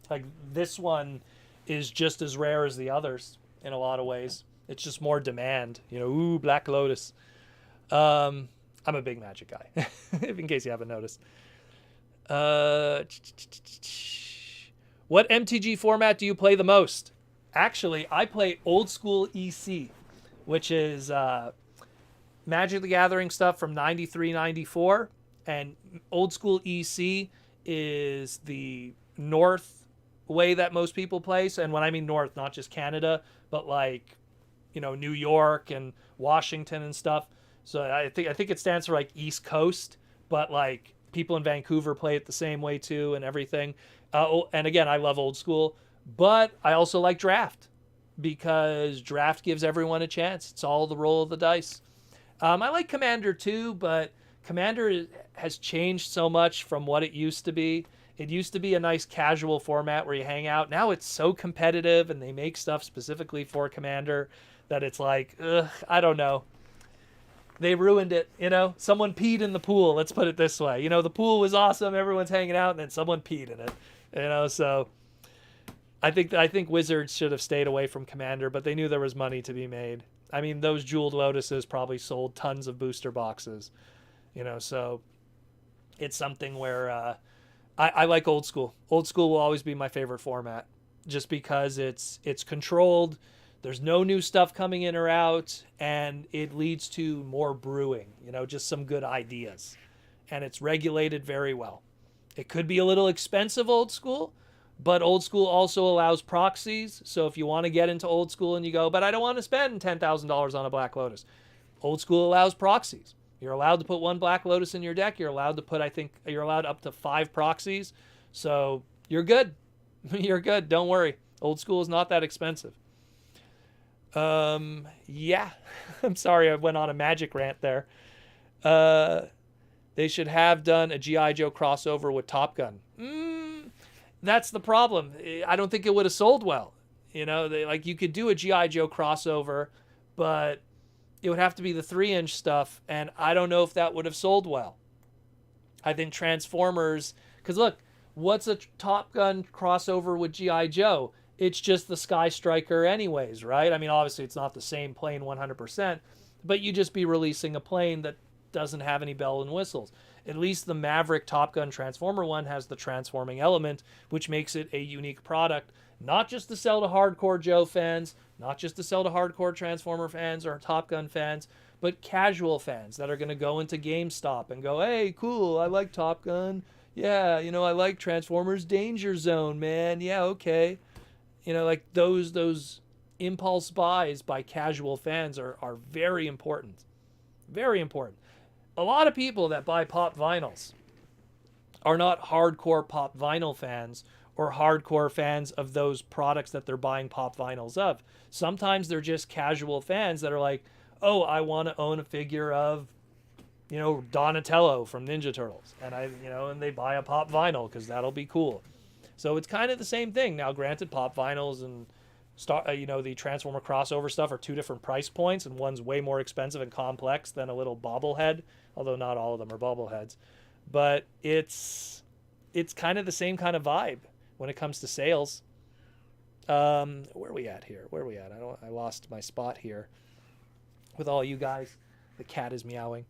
Like this one is just as rare as the others in a lot of ways. It's just more demand. You know, ooh, Black Lotus. I'm a big Magic guy, in case you haven't noticed. What MTG format do you play the most? Actually, I play old school EC, which is Magic the Gathering stuff from 93, 94. And old school EC is the North way that most people play. So, and when I mean North, not just Canada, but like, you know, New York and Washington and stuff. So I think it stands for like East Coast, but like people in Vancouver play it the same way too and everything. And again, I love old school, but I also like draft because draft gives everyone a chance. It's all the roll of the dice. I like Commander too, but Commander has changed so much from what it used to be. It used to be a nice casual format where you hang out. Now it's so competitive and they make stuff specifically for Commander that it's like, ugh, I don't know. They ruined it, you know? Someone peed in the pool, let's put it this way. You know, the pool was awesome, everyone's hanging out, and then someone peed in it. You know, so I think Wizards should have stayed away from Commander, but they knew there was money to be made. I mean, those Jeweled Lotuses probably sold tons of booster boxes. You know, so it's something where I like old school. Old school will always be my favorite format just because it's controlled. There's no new stuff coming in or out, and it leads to more brewing, you know, just some good ideas. And it's regulated very well. It could be a little expensive, old school, but old school also allows proxies. So if you want to get into old school and you go, but I don't want to spend $10,000 on a Black Lotus, old school allows proxies. You're allowed to put one Black Lotus in your deck. You're allowed to put, I think, you're allowed up to 5 proxies. So you're good. You're good. Don't worry. Old school is not that expensive. Yeah. I'm sorry I went on a Magic rant there. They should have done a G.I. Joe crossover with Top Gun. That's the problem. I don't think it would have sold well. You know, you could do a G.I. Joe crossover, but it would have to be the 3-inch stuff, and I don't know if that would have sold well. I think Transformers, because look, what's a Top Gun crossover with G.I. Joe? It's just the Sky Striker anyways, right? I mean, obviously it's not the same plane 100%, but you just be releasing a plane that doesn't have any bell and whistles. At least the Maverick Top Gun Transformer one has the transforming element, which makes it a unique product, not just to sell to hardcore Joe fans, not just to sell to hardcore Transformer fans or Top Gun fans, but casual fans that are going to go into GameStop and go, hey, cool, I like Top Gun. Yeah, you know, I like Transformers Danger Zone, man. Yeah, okay. You know, like those impulse buys by casual fans are very important. Very important. A lot of people that buy pop vinyls are not hardcore pop vinyl fans or hardcore fans of those products that they're buying pop vinyls of. Sometimes they're just casual fans that are like, oh, I want to own a figure of, you know, Donatello from Ninja Turtles. And and they buy a pop vinyl because that'll be cool. So it's kind of the same thing. Now, granted, pop vinyls and the Transformer crossover stuff are 2 different price points, and one's way more expensive and complex than a little bobblehead, although not all of them are bobbleheads. But it's kind of the same kind of vibe when it comes to sales. Where are we at here? I lost my spot here with all you guys. The cat is meowing.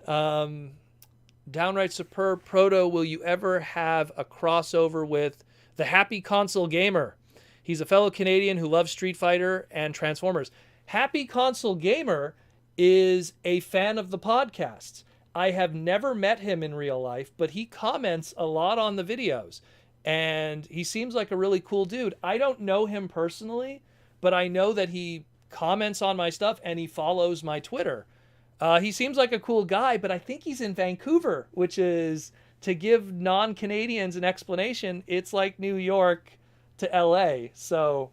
Downright superb. Proto, will you ever have a crossover with the Happy Console Gamer? He's a fellow Canadian who loves Street Fighter and Transformers. Happy Console Gamer is a fan of the podcasts. I have never met him in real life, but he comments a lot on the videos. And he seems like a really cool dude. I don't know him personally, but I know that he comments on my stuff and he follows my Twitter. He seems like a cool guy, but I think he's in Vancouver, which is, to give non-Canadians an explanation, it's like New York to LA. So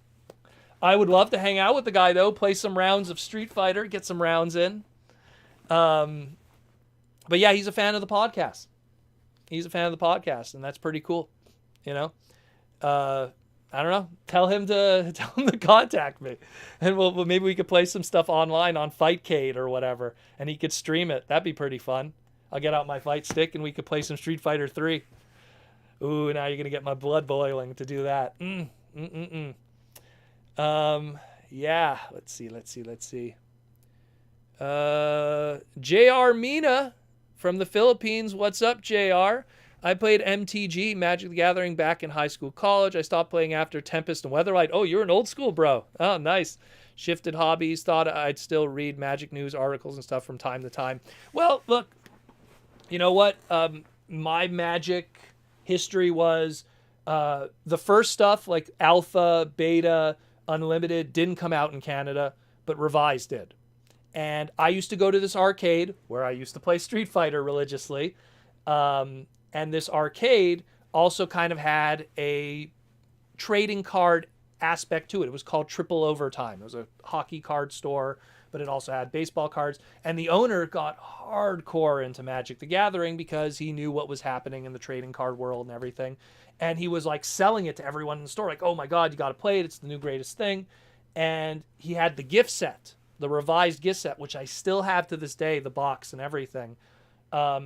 I would love to hang out with the guy, though, play some rounds of Street Fighter, get some rounds in. But yeah, he's a fan of the podcast. He's a fan of the podcast, and that's pretty cool. You know, I don't know. Tell him to contact me, and we'll maybe we could play some stuff online on Fightcade or whatever, and he could stream it. That'd be pretty fun. I'll get out my fight stick, and we could play some Street Fighter 3. Ooh, now you're gonna get my blood boiling to do that. Yeah. Let's see. JR Mina from the Philippines. What's up, JR? I played MTG, Magic the Gathering, back in high school, college. I stopped playing after Tempest and Weatherlight. Oh, you're an old school bro. Oh, nice. Shifted hobbies. Thought I'd still read Magic news articles and stuff from time to time. Well, look, you know what? My Magic history was the first stuff like Alpha, Beta, Unlimited didn't come out in Canada, but Revised did. And I used to go to this arcade where I used to play Street Fighter religiously. And this arcade also kind of had a trading card aspect to it. It was called Triple Overtime. It was a hockey card store, but it also had baseball cards. And the owner got hardcore into Magic the Gathering because he knew what was happening in the trading card world and everything. And he was like selling it to everyone in the store. Like, oh my God, you got to play it. It's the new greatest thing. And he had the gift set, the revised gift set, which I still have to this day, the box and everything.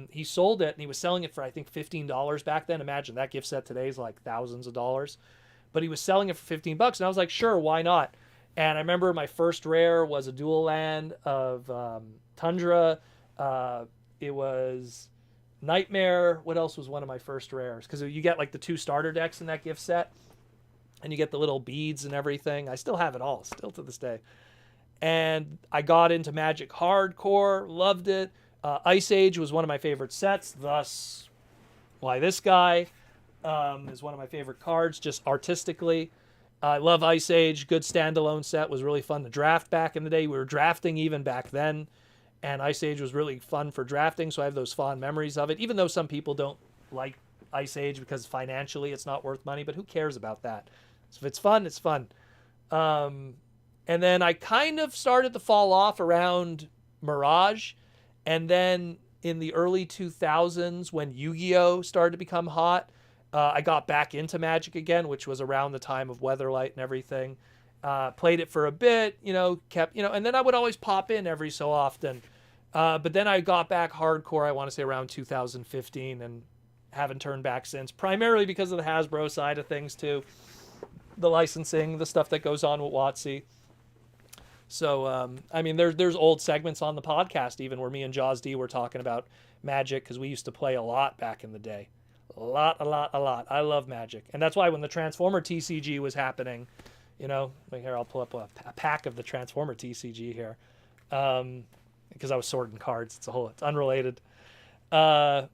He sold it and he was selling it for, I think, $15 back then. Imagine that gift set today is like thousands of dollars, but he was selling it for $15. And I was like, sure, why not? And I remember my first rare was a dual land of Tundra. It was Nightmare. What else was one of my first rares? Because you get like the 2 starter decks in that gift set and you get the little beads and everything. I still have it all, still to this day. And I got into Magic hardcore, loved it. Ice Age was one of my favorite sets, thus why this guy is one of my favorite cards, just artistically. I love Ice Age, good standalone set, was really fun to draft back in the day. We were drafting even back then, and Ice Age was really fun for drafting, so I have those fond memories of it, even though some people don't like Ice Age because financially it's not worth money, but who cares about that? So if it's fun, it's fun. And then I kind of started to fall off around Mirage. And then in the early 2000s, when Yu-Gi-Oh! Started to become hot, I got back into Magic again, which was around the time of Weatherlight and everything. Played it for a bit, and then I would always pop in every so often. But then I got back hardcore, I want to say around 2015, and haven't turned back since, primarily because of the Hasbro side of things too. The licensing, the stuff that goes on with WotC. So, there's old segments on the podcast even where me and Jaws D were talking about Magic because we used to play a lot back in the day. A lot. I love Magic. And that's why when the Transformer TCG was happening, here, I'll pull up a pack of the Transformer TCG here because I was sorting cards. It's unrelated. When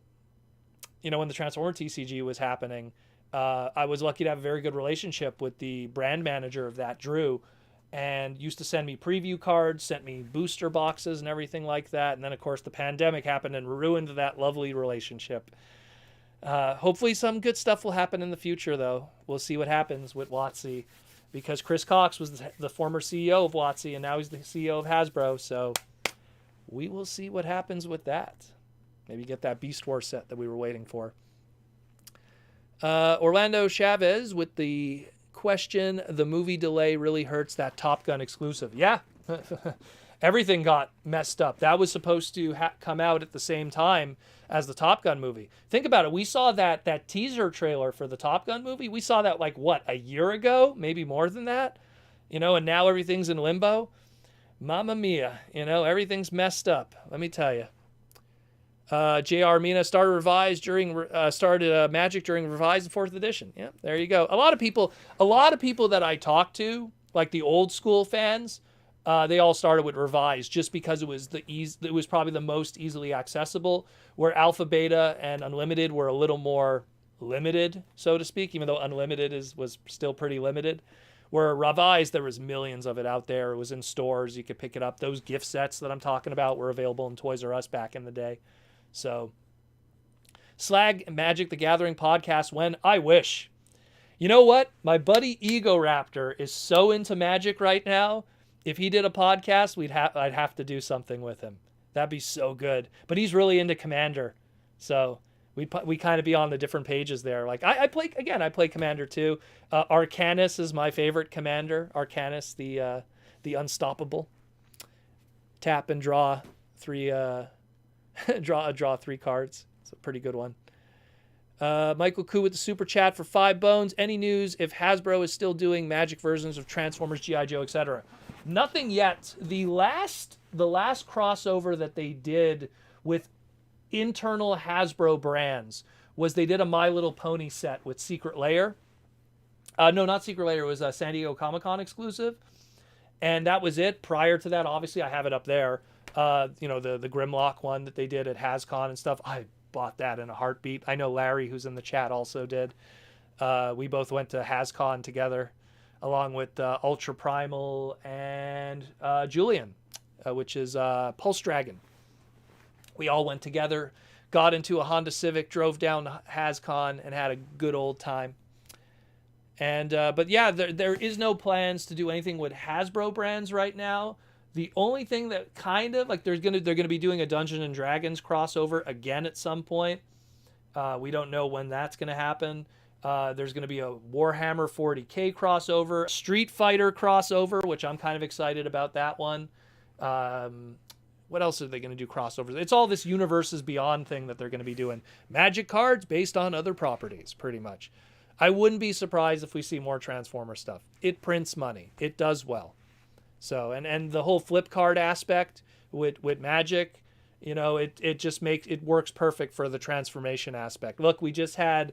the Transformer TCG was happening, I was lucky to have a very good relationship with the brand manager of that, Drew, and used to send me preview cards, sent me booster boxes and everything like that. And then, of course, the pandemic happened and ruined that lovely relationship. Hopefully some good stuff will happen in the future, though. We'll see what happens with WotC, because Chris Cox was the former CEO of WotC, and now he's the CEO of Hasbro. So we will see what happens with that. Maybe get that Beast Wars set that we were waiting for. Orlando Chavez with the question, the movie delay really hurts that Top Gun exclusive. Yeah, everything got messed up. That was supposed to come out at the same time as the Top Gun movie. Think about it. We saw that teaser trailer for the Top Gun movie. We saw that a year ago, maybe more than that, and now everything's in limbo. Mamma mia, everything's messed up. Let me tell you. JR Mina started Magic during Revised and 4th edition. Yeah, there you go. A lot of people that I talk to, like the old school fans, they all started with Revised just because it was probably the most easily accessible, where Alpha, Beta, and Unlimited were a little more limited, so to speak, even though unlimited was still pretty limited. Where Ravais, there was millions of it out there. It was in stores. You could pick it up. Those gift sets that I'm talking about were available in Toys R Us back in the day. So, Slag Magic the Gathering podcast, when I wish. You know what? My buddy Ego Raptor is so into Magic right now. If he did a podcast, I'd have to do something with him. That'd be so good. But he's really into Commander. So we kind of be on the different pages there. Like I play Commander too. Arcanus is my favorite Commander. Arcanus, the unstoppable. Tap and draw three draw 3 cards. It's a pretty good one. Michael Koo with the super chat for 5 bones. Any news if Hasbro is still doing Magic versions of Transformers, G.I. Joe, etc.? Nothing yet. The last crossover that they did with internal Hasbro brands was they did a My Little Pony set with Secret Lair. No, not Secret Lair. It was a San Diego Comic-Con exclusive. And that was it. Prior to that, obviously, I have it up there. The Grimlock one that they did at HasCon and stuff. I bought that in a heartbeat. I know Larry, who's in the chat, also did. We both went to HasCon together, along with Ultra Primal and Julian, which is Pulse Dragon. We all went together, got into a Honda Civic, drove down to HasCon, and had a good old time. And but yeah, there is no plans to do anything with Hasbro brands right now. The only thing that kind of like they're gonna be doing a Dungeons and Dragons crossover again at some point. We don't know when that's gonna happen. There's gonna be a Warhammer 40K crossover, Street Fighter crossover, which I'm kind of excited about that one. What else are they gonna do crossovers? It's all this Universes Beyond thing that they're gonna be doing. Magic cards based on other properties, pretty much. I wouldn't be surprised if we see more Transformer stuff. It prints money. It does well. So, and the whole flip card aspect with Magic, it just works perfect for the transformation aspect. Look, we just had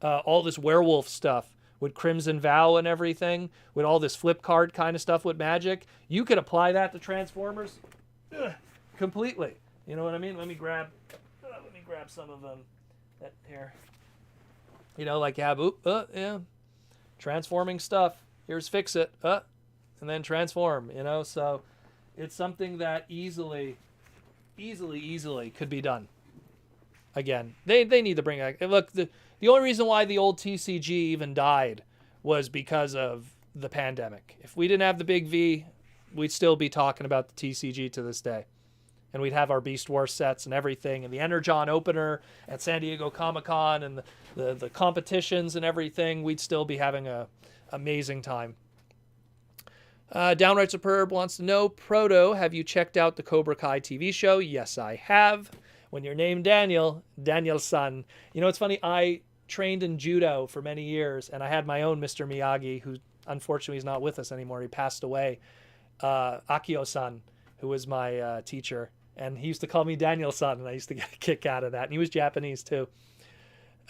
all this werewolf stuff with Crimson Vow and everything, with all this flip card kind of stuff with Magic. You could apply that to Transformers completely. You know what I mean? Let me grab some of them here. Like yeah, transforming stuff. Here's Fix It. And then transform, so it's something that easily could be done. Again, they need to bring back. Look, the only reason why the old TCG even died was because of the pandemic. If we didn't have the big V, we'd still be talking about the TCG to this day. And we'd have our Beast Wars sets and everything, and the Energon opener at San Diego Comic-Con and the competitions and everything. We'd still be having a amazing time. Downright Superb wants to know, Proto, have you checked out the Cobra Kai TV show? Yes, I have. When you're named Daniel's son. It's funny, I trained in judo for many years, and I had my own Mr. Miyagi, who unfortunately is not with us anymore. He passed away. Akio-san, who was my teacher, and he used to call me Daniel-san, and I used to get a kick out of that. And he was Japanese, too.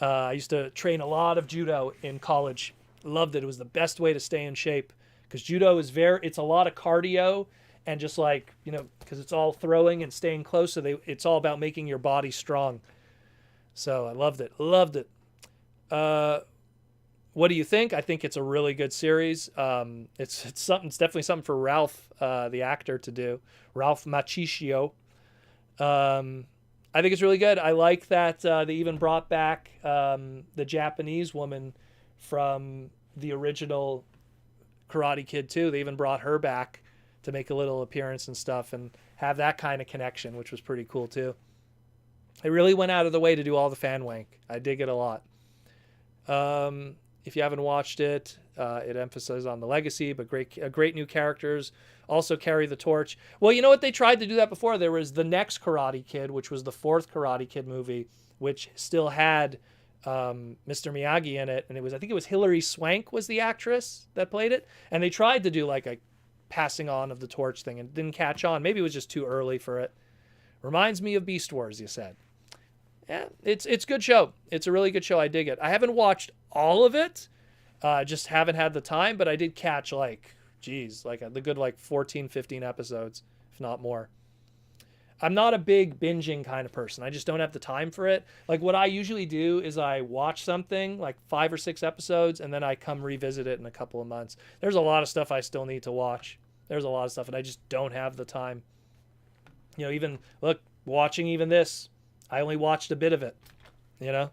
I used to train a lot of judo in college. Loved it. It was the best way to stay in shape. Because judo is it's a lot of cardio and just because it's all throwing and staying close. So it's all about making your body strong. So I loved it. What do you think? I think it's a really good series. It's definitely something for Ralph, the actor, to do. Ralph Macchio. I think it's really good. I like that they even brought back the Japanese woman from the original Karate Kid too. They even brought her back to make a little appearance and stuff and have that kind of connection, which was pretty cool too. They really went out of the way to do all the fan wank. I dig it a lot. If you haven't watched it, it emphasizes on the legacy, but great new characters also carry the torch. Well, you know what? They tried to do that before. There was the next Karate Kid, which was the 4th Karate Kid movie, which still had Mr. Miyagi in it, and I think it was Hilary Swank was the actress that played it, and they tried to do like a passing on of the torch thing and didn't catch on. Maybe it was just too early for it. Reminds me of Beast Wars, you said. Yeah, it's a good show. It's a really good show. I dig it. I haven't watched all of it, just haven't had the time, but I did catch the good 14, 15 episodes, if not more. I'm not a big binging kind of person. I just don't have the time for it. Like what I usually do is I watch something like 5 or 6 episodes and then I come revisit it in a couple of months. There's a lot of stuff I still need to watch. There's a lot of stuff and I just don't have the time. You know, even look, watching even this, I only watched a bit of it, you know?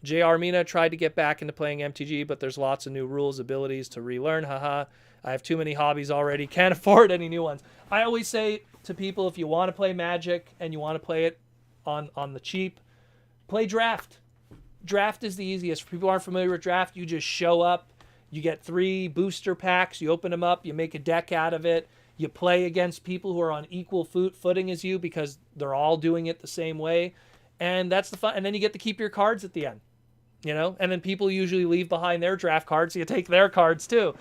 JR Mina tried to get back into playing MTG, but there's lots of new rules, abilities to relearn. Haha. I have too many hobbies already. Can't afford any new ones. I always say to people, if you want to play Magic and you want to play it on the cheap, play Draft. Draft is the easiest. For people who aren't familiar with Draft, you just show up. You get 3 booster packs. You open them up. You make a deck out of it. You play against people who are on equal footing as you because they're all doing it the same way. And that's the fun. And then you get to keep your cards at the end. You know, and then people usually leave behind their draft cards, so you take their cards too.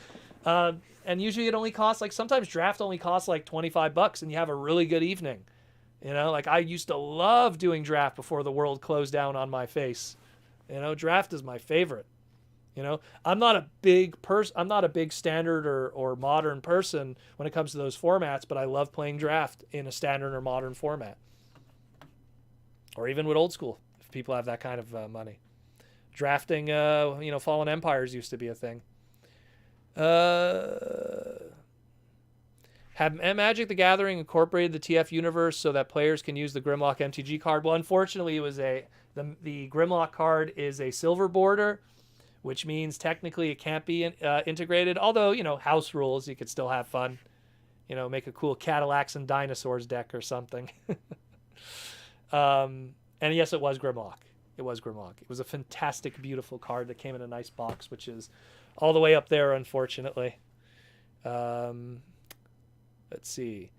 And usually it only costs like sometimes draft only costs like $25 and you have a really good evening. You know, like I used to love doing draft before the world closed down on my face. You know, draft is my favorite. You know, I'm not a big standard or modern person when it comes to those formats, but I love playing draft in a standard or modern format. Or even with old school, if people have that kind of money. Drafting, you know, Fallen Empires used to be a thing. Have Magic the Gathering incorporated the TF universe so that players can use the Grimlock MTG card? Well, unfortunately, it was the Grimlock card is a silver border, which means technically it can't be integrated. Although, you know, house rules, you could still have fun. You know, make a cool Cadillacs and Dinosaurs deck or something. And yes, it was Grimlock. It was Grimlock. It was a fantastic, beautiful card that came in a nice box, which is all the way up there, unfortunately. Let's see.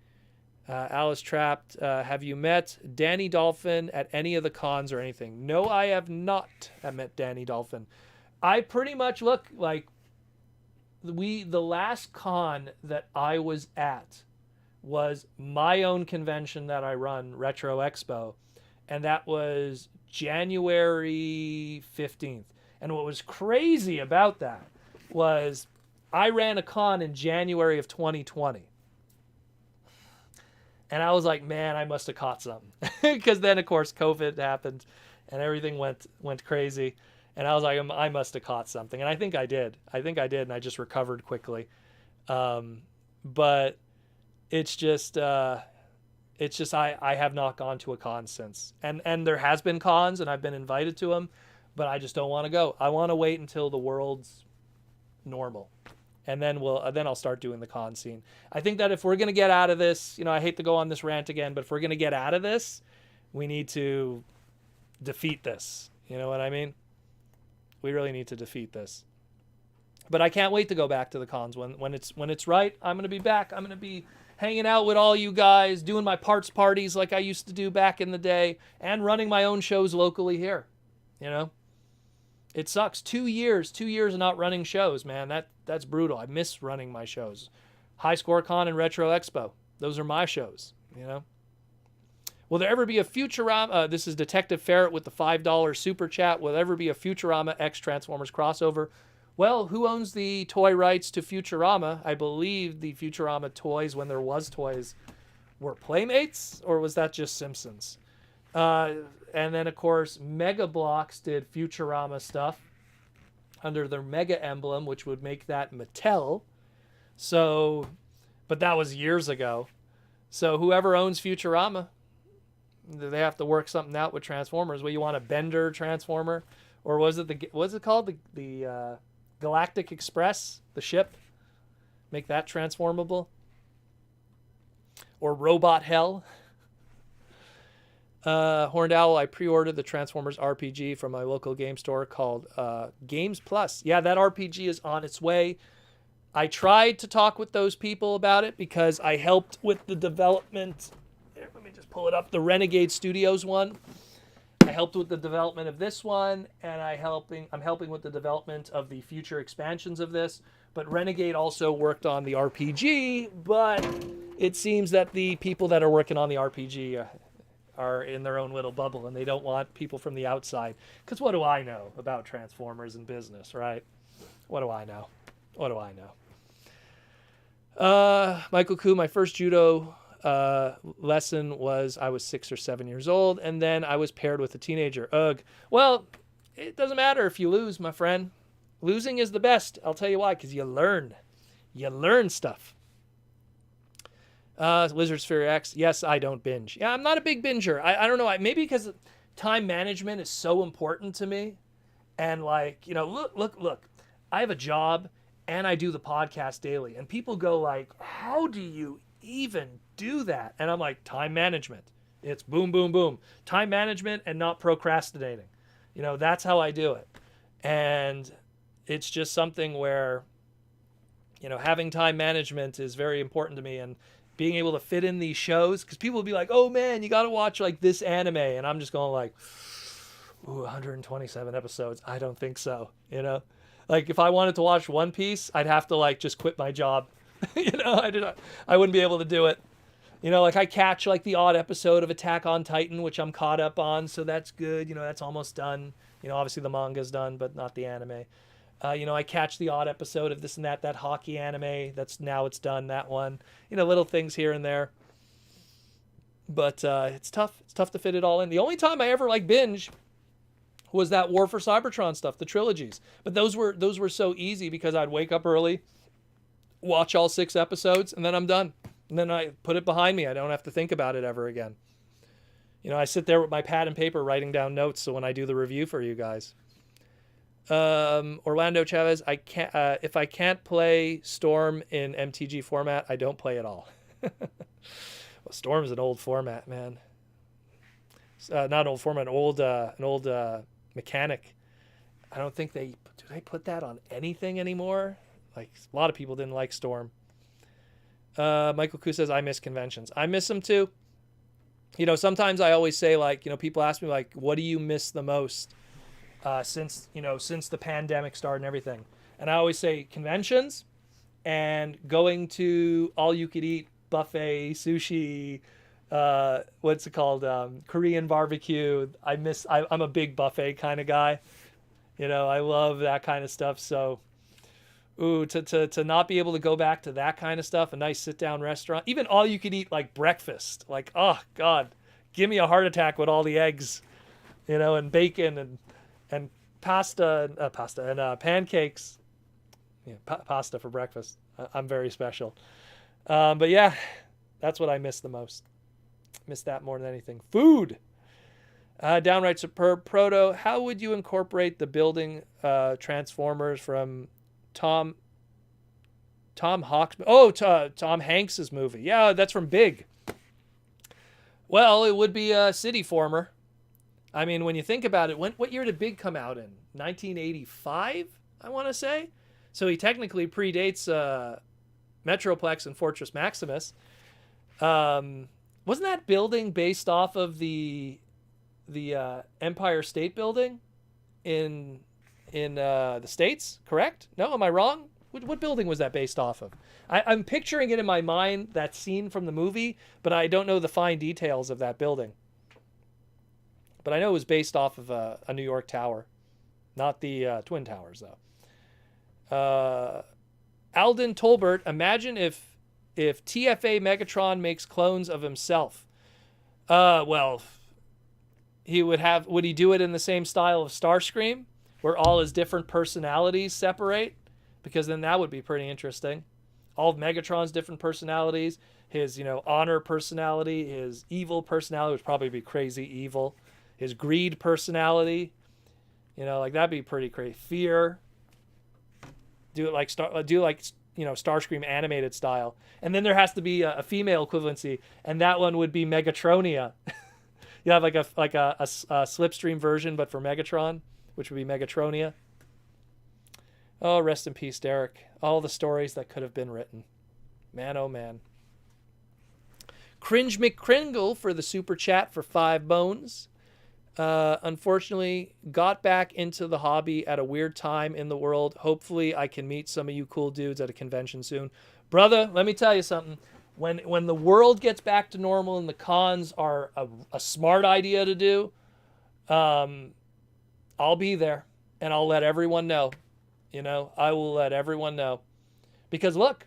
Alice Trapped. Have you met Danny Dolphin at any of the cons or anything? No, I have not met Danny Dolphin. I pretty much look like the last con that I was at was my own convention that I run, Retro Expo, and that was January 15th. And what was crazy about that was I ran a con in January of 2020. And I was like, man, I must have caught something. Because then, of course, COVID happened and everything went crazy. And I was like, I must have caught something. And I think I did. And I just recovered quickly. But it's just I have not gone to a con since. And there has been cons and I've been invited to them, but I just don't want to go. I want to wait until the world's normal. And then I'll start doing the con scene. I think that if we're going to get out of this, you know, I hate to go on this rant again, but if we're going to get out of this, we need to defeat this. You know what I mean? We really need to defeat this. But I can't wait to go back to the cons when it's right. I'm going to be back. I'm going to be hanging out with all you guys, doing my parts parties like I used to do back in the day, and running my own shows locally here. You know? It sucks. 2 years of not running shows, man. That's brutal. I miss running my shows. High Score Con and Retro Expo. Those are my shows, you know? Will there ever be a Futurama? This is Detective Ferret with the $5 super chat. Will there ever be a Futurama X Transformers crossover? Well, who owns the toy rights to Futurama? I believe the Futurama toys, when there was toys, were Playmates, or was that just Simpsons? And then, of course, Mega Bloks did Futurama stuff under their Mega emblem, which would make that Mattel. So, but that was years ago. So whoever owns Futurama, they have to work something out with Transformers. Well, you want a Bender Transformer? Or was it called? The Galactic Express, the ship? Make that transformable? Or Robot Hell? Horned Owl, I pre-ordered the Transformers RPG from my local game store called Games Plus. Yeah, that RPG is on its way. I tried to talk with those people about it because I helped with the development. Here, let me just pull it up. The Renegade Studios one. I helped with the development of this one, and I'm helping with the development of the future expansions of this. But Renegade also worked on the RPG, but it seems that the people that are working on the RPG are in their own little bubble, and they don't want people from the outside. Because what do I know about Transformers and business, right? What do I know? Michael Koo, my first judo lesson was I was 6 or 7 years old, and then I was paired with a teenager. Ugh. Well, it doesn't matter if you lose, my friend. Losing is the best. I'll tell you why, because you learn. You learn stuff. Lizard Sphere X. Yes, I don't binge. Yeah, I'm not a big binger. I don't know. Maybe because time management is so important to me. And like, look. I have a job and I do the podcast daily. And people go like, how do you even do that? And I'm like, time management. It's boom, boom, boom. Time management and not procrastinating. That's how I do it. And it's just something where, having time management is very important to me, and being able to fit in these shows, because people will be like, oh man, you got to watch like this anime. And I'm just going like, ooh, 127 episodes. I don't think so. Like if I wanted to watch One Piece, I'd have to like just quit my job. I wouldn't be able to do it. Like I catch like the odd episode of Attack on Titan, which I'm caught up on. So that's good. That's almost done. Obviously the manga's done, but not the anime. I catch the odd episode of this and that hockey anime. It's done, that one. Little things here and there. But it's tough. It's tough to fit it all in. The only time I ever like binge was that War for Cybertron stuff, the trilogies. But those were so easy because I'd wake up early, watch all 6 episodes, and then I'm done. And then I put it behind me. I don't have to think about it ever again. I sit there with my pad and paper writing down notes so when I do the review for you guys. Orlando Chavez, if I can't play Storm in MTG format, I don't play at all. Well, Storm's an old format, man. Not an old format, an old mechanic. I don't think do they put that on anything anymore? Like a lot of people didn't like Storm. Michael Koo says, I miss conventions. I miss them too. Sometimes I always say like, people ask me like, what do you miss the most since the pandemic started and everything? And I always say conventions and going to all you could eat buffet, sushi, what's it called? Korean barbecue. I'm a big buffet kind of guy. I love that kind of stuff. So, to not be able to go back to that kind of stuff, a nice sit down restaurant, even all you could eat like breakfast, like, oh God, give me a heart attack with all the eggs, and bacon and pasta and pancakes. Yeah, pasta for breakfast. I'm very special. But yeah, that's what I miss the most. Miss that more than anything. Food. Downright superb. Proto, how would you incorporate the building Transformers from Tom Hanks's movie? Yeah, that's from Big. Well, it would be a City Former. I mean, when you think about it, what year did Big come out in? 1985, I want to say. So he technically predates Metroplex and Fortress Maximus. Wasn't that building based off of the Empire State Building in the States? Correct? No, am I wrong? What building was that based off of? I'm picturing it in my mind, that scene from the movie, but I don't know the fine details of that building. But I know it was based off of a New York tower, not the Twin Towers, though. Alden Tolbert, imagine if TFA Megatron makes clones of himself. Well, would he do it in the same style of Starscream, where all his different personalities separate? Because then that would be pretty interesting. All of Megatron's different personalities, his, honor personality, his evil personality, which would probably be crazy evil, his greed personality, like that'd be pretty crazy. Fear. Do it like Starscream animated style. And then there has to be a female equivalency, and that one would be Megatronia. You have like a Slipstream version, but for Megatron, which would be Megatronia. Oh, rest in peace, Derek. All the stories that could have been written. Man, oh man. Cringe McCringle for the super chat for 5 bones. Unfortunately, got back into the hobby at a weird time in the world. Hopefully, I can meet some of you cool dudes at a convention soon. Brother, let me tell you something. When the world gets back to normal and the cons are a smart idea to do, I'll be there and I'll let everyone know. I will let everyone know. Because look,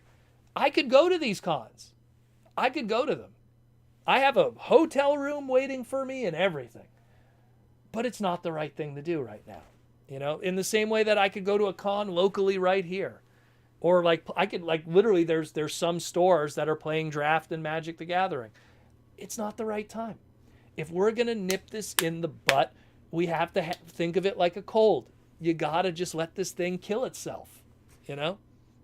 I could go to these cons. I could go to them. I have a hotel room waiting for me and everything. But it's not the right thing to do right now. In the same way that I could go to a con locally right here. Or like I could like literally there's some stores that are playing Draft and Magic the Gathering. It's not the right time. If we're going to nip this in the butt, we have to think of it like a cold. You got to just let this thing kill itself.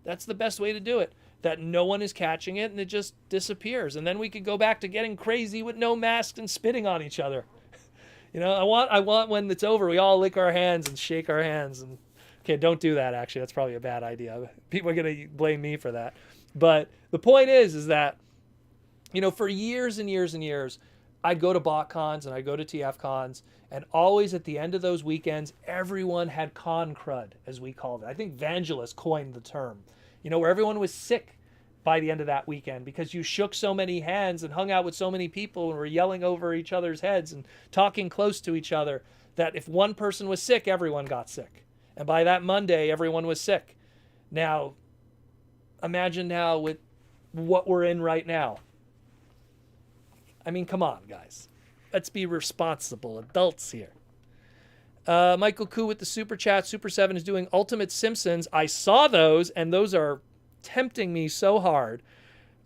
That's the best way to do it. That no one is catching it and it just disappears. And then we could go back to getting crazy with no masks and spitting on each other. I want when it's over, we all lick our hands and shake our hands. And okay, don't do that, actually. That's probably a bad idea. People are going to blame me for that. But the point is that, for years and years and years, I'd go to bot cons and I'd go to TF cons, and always at the end of those weekends, everyone had con crud, as we called it. I think Vangelis coined the term, where everyone was sick by the end of that weekend because you shook so many hands and hung out with so many people and were yelling over each other's heads and talking close to each other that if one person was sick, everyone got sick. And by that Monday, everyone was sick. Now, imagine now with what we're in right now. I mean, come on, guys. Let's be responsible adults here. Michael Koo with the Super Chat. Super 7 is doing Ultimate Simpsons. I saw those, and those are tempting me so hard.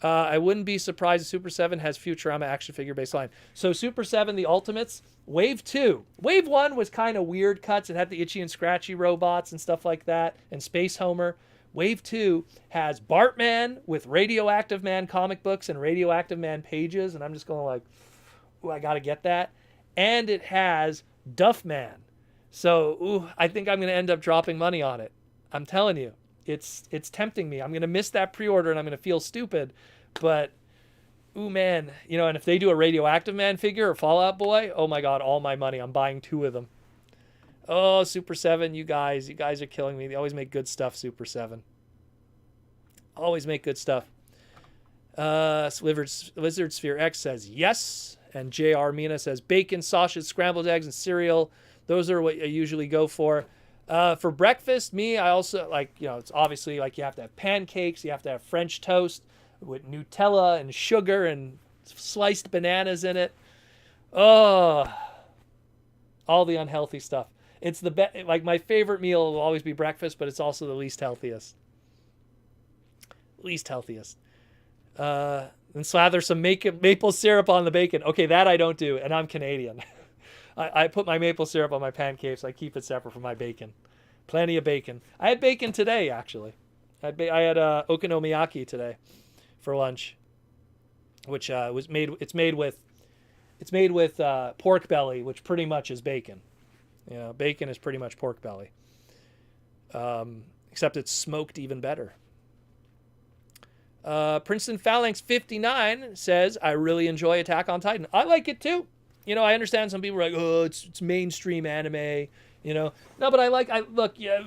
I wouldn't be surprised if Super 7 has Futurama action figure based line. So Super 7, the Ultimates, Wave 2. Wave 1 was kind of weird cuts. It had the Itchy and Scratchy robots and stuff like that, and Space Homer. Wave 2 has Bartman with Radioactive Man comic books and Radioactive Man pages, and I'm just going like, ooh, I got to get that. And it has Duffman. So, I think I'm going to end up dropping money on it. I'm telling you. It's tempting me. I'm going to miss that pre-order and I'm going to feel stupid. But, man. And if they do a Radioactive Man figure or Fallout Boy, oh my God, all my money. I'm buying 2 of them. Oh, Super 7, you guys are killing me. They always make good stuff, Super 7. Always make good stuff. Lizard Sphere X says yes. And J.R. Mina says bacon, sausage, scrambled eggs, and cereal. Those are what I usually go for. For breakfast, I also it's obviously like you have to have pancakes, you have to have French toast with Nutella and sugar and sliced bananas in it. Oh, all the unhealthy stuff. It's the best. Like my favorite meal will always be breakfast, but it's also the least healthiest. And slather some maple syrup on the bacon. Okay, that I don't do, and I'm Canadian. I put my maple syrup on my pancakes. I keep it separate from my bacon. Plenty of bacon. I had bacon today, actually. I had okonomiyaki today for lunch, which was made. It's made with pork belly, which pretty much is bacon. Bacon is pretty much pork belly, except it's smoked even better. Princeton Phalanx 59 says, I really enjoy Attack on Titan. I like it too. I understand some people are like, oh, it's mainstream anime, No, but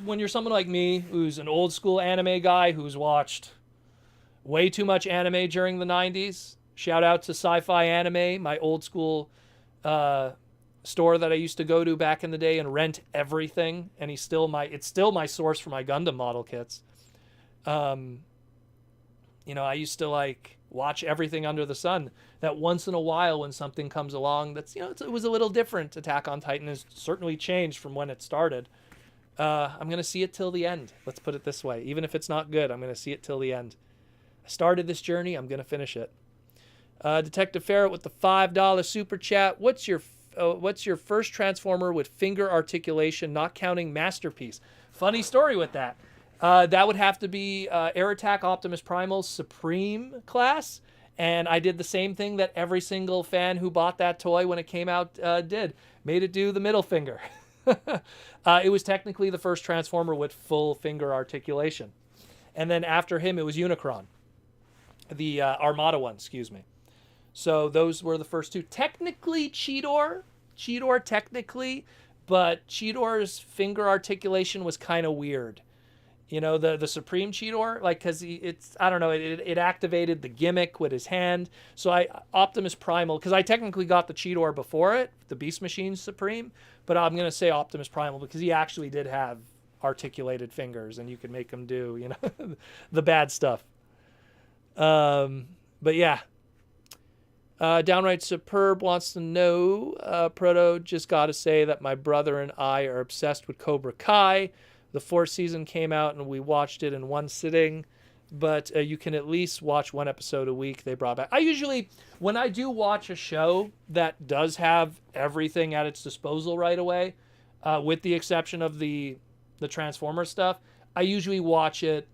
when you're someone like me, who's an old school anime guy, who's watched way too much anime during the 90s, shout out to Sci-Fi Anime, my old school store that I used to go to back in the day and rent everything. And it's still my source for my Gundam model kits. I used to watch everything under the sun. That once in a while when something comes along that's, it was a little different. Attack on Titan has certainly changed from when it started. I'm going to see it till the end. Let's put it this way. Even if it's not good, I'm going to see it till the end. I started this journey. I'm going to finish it. Detective Ferret with the $5 super chat. What's your first Transformer with finger articulation, not counting Masterpiece? Funny story with that. That would have to be Air Attack Optimus Primal's Supreme class. And I did the same thing that every single fan who bought that toy when it came out did. Made it do the middle finger. It was technically the first Transformer with full finger articulation. And then after him, it was Unicron. The Armada one, excuse me. So those were the first two. Technically, Cheetor technically, but Cheetor's finger articulation was kind of weird. The Supreme Cheetor, because it activated the gimmick with his hand. So Optimus Primal, because I technically got the Cheetor before it, the Beast Machine Supreme, but I'm going to say Optimus Primal because he actually did have articulated fingers and you could make him do, the bad stuff. But yeah. Downright Superb wants to know, Proto, just got to say that my brother and I are obsessed with Cobra Kai. The 4th season came out and we watched it in one sitting, but you can at least watch one episode a week they brought back. I usually, when I do watch a show that does have everything at its disposal right away, with the exception of the Transformer stuff, I usually watch it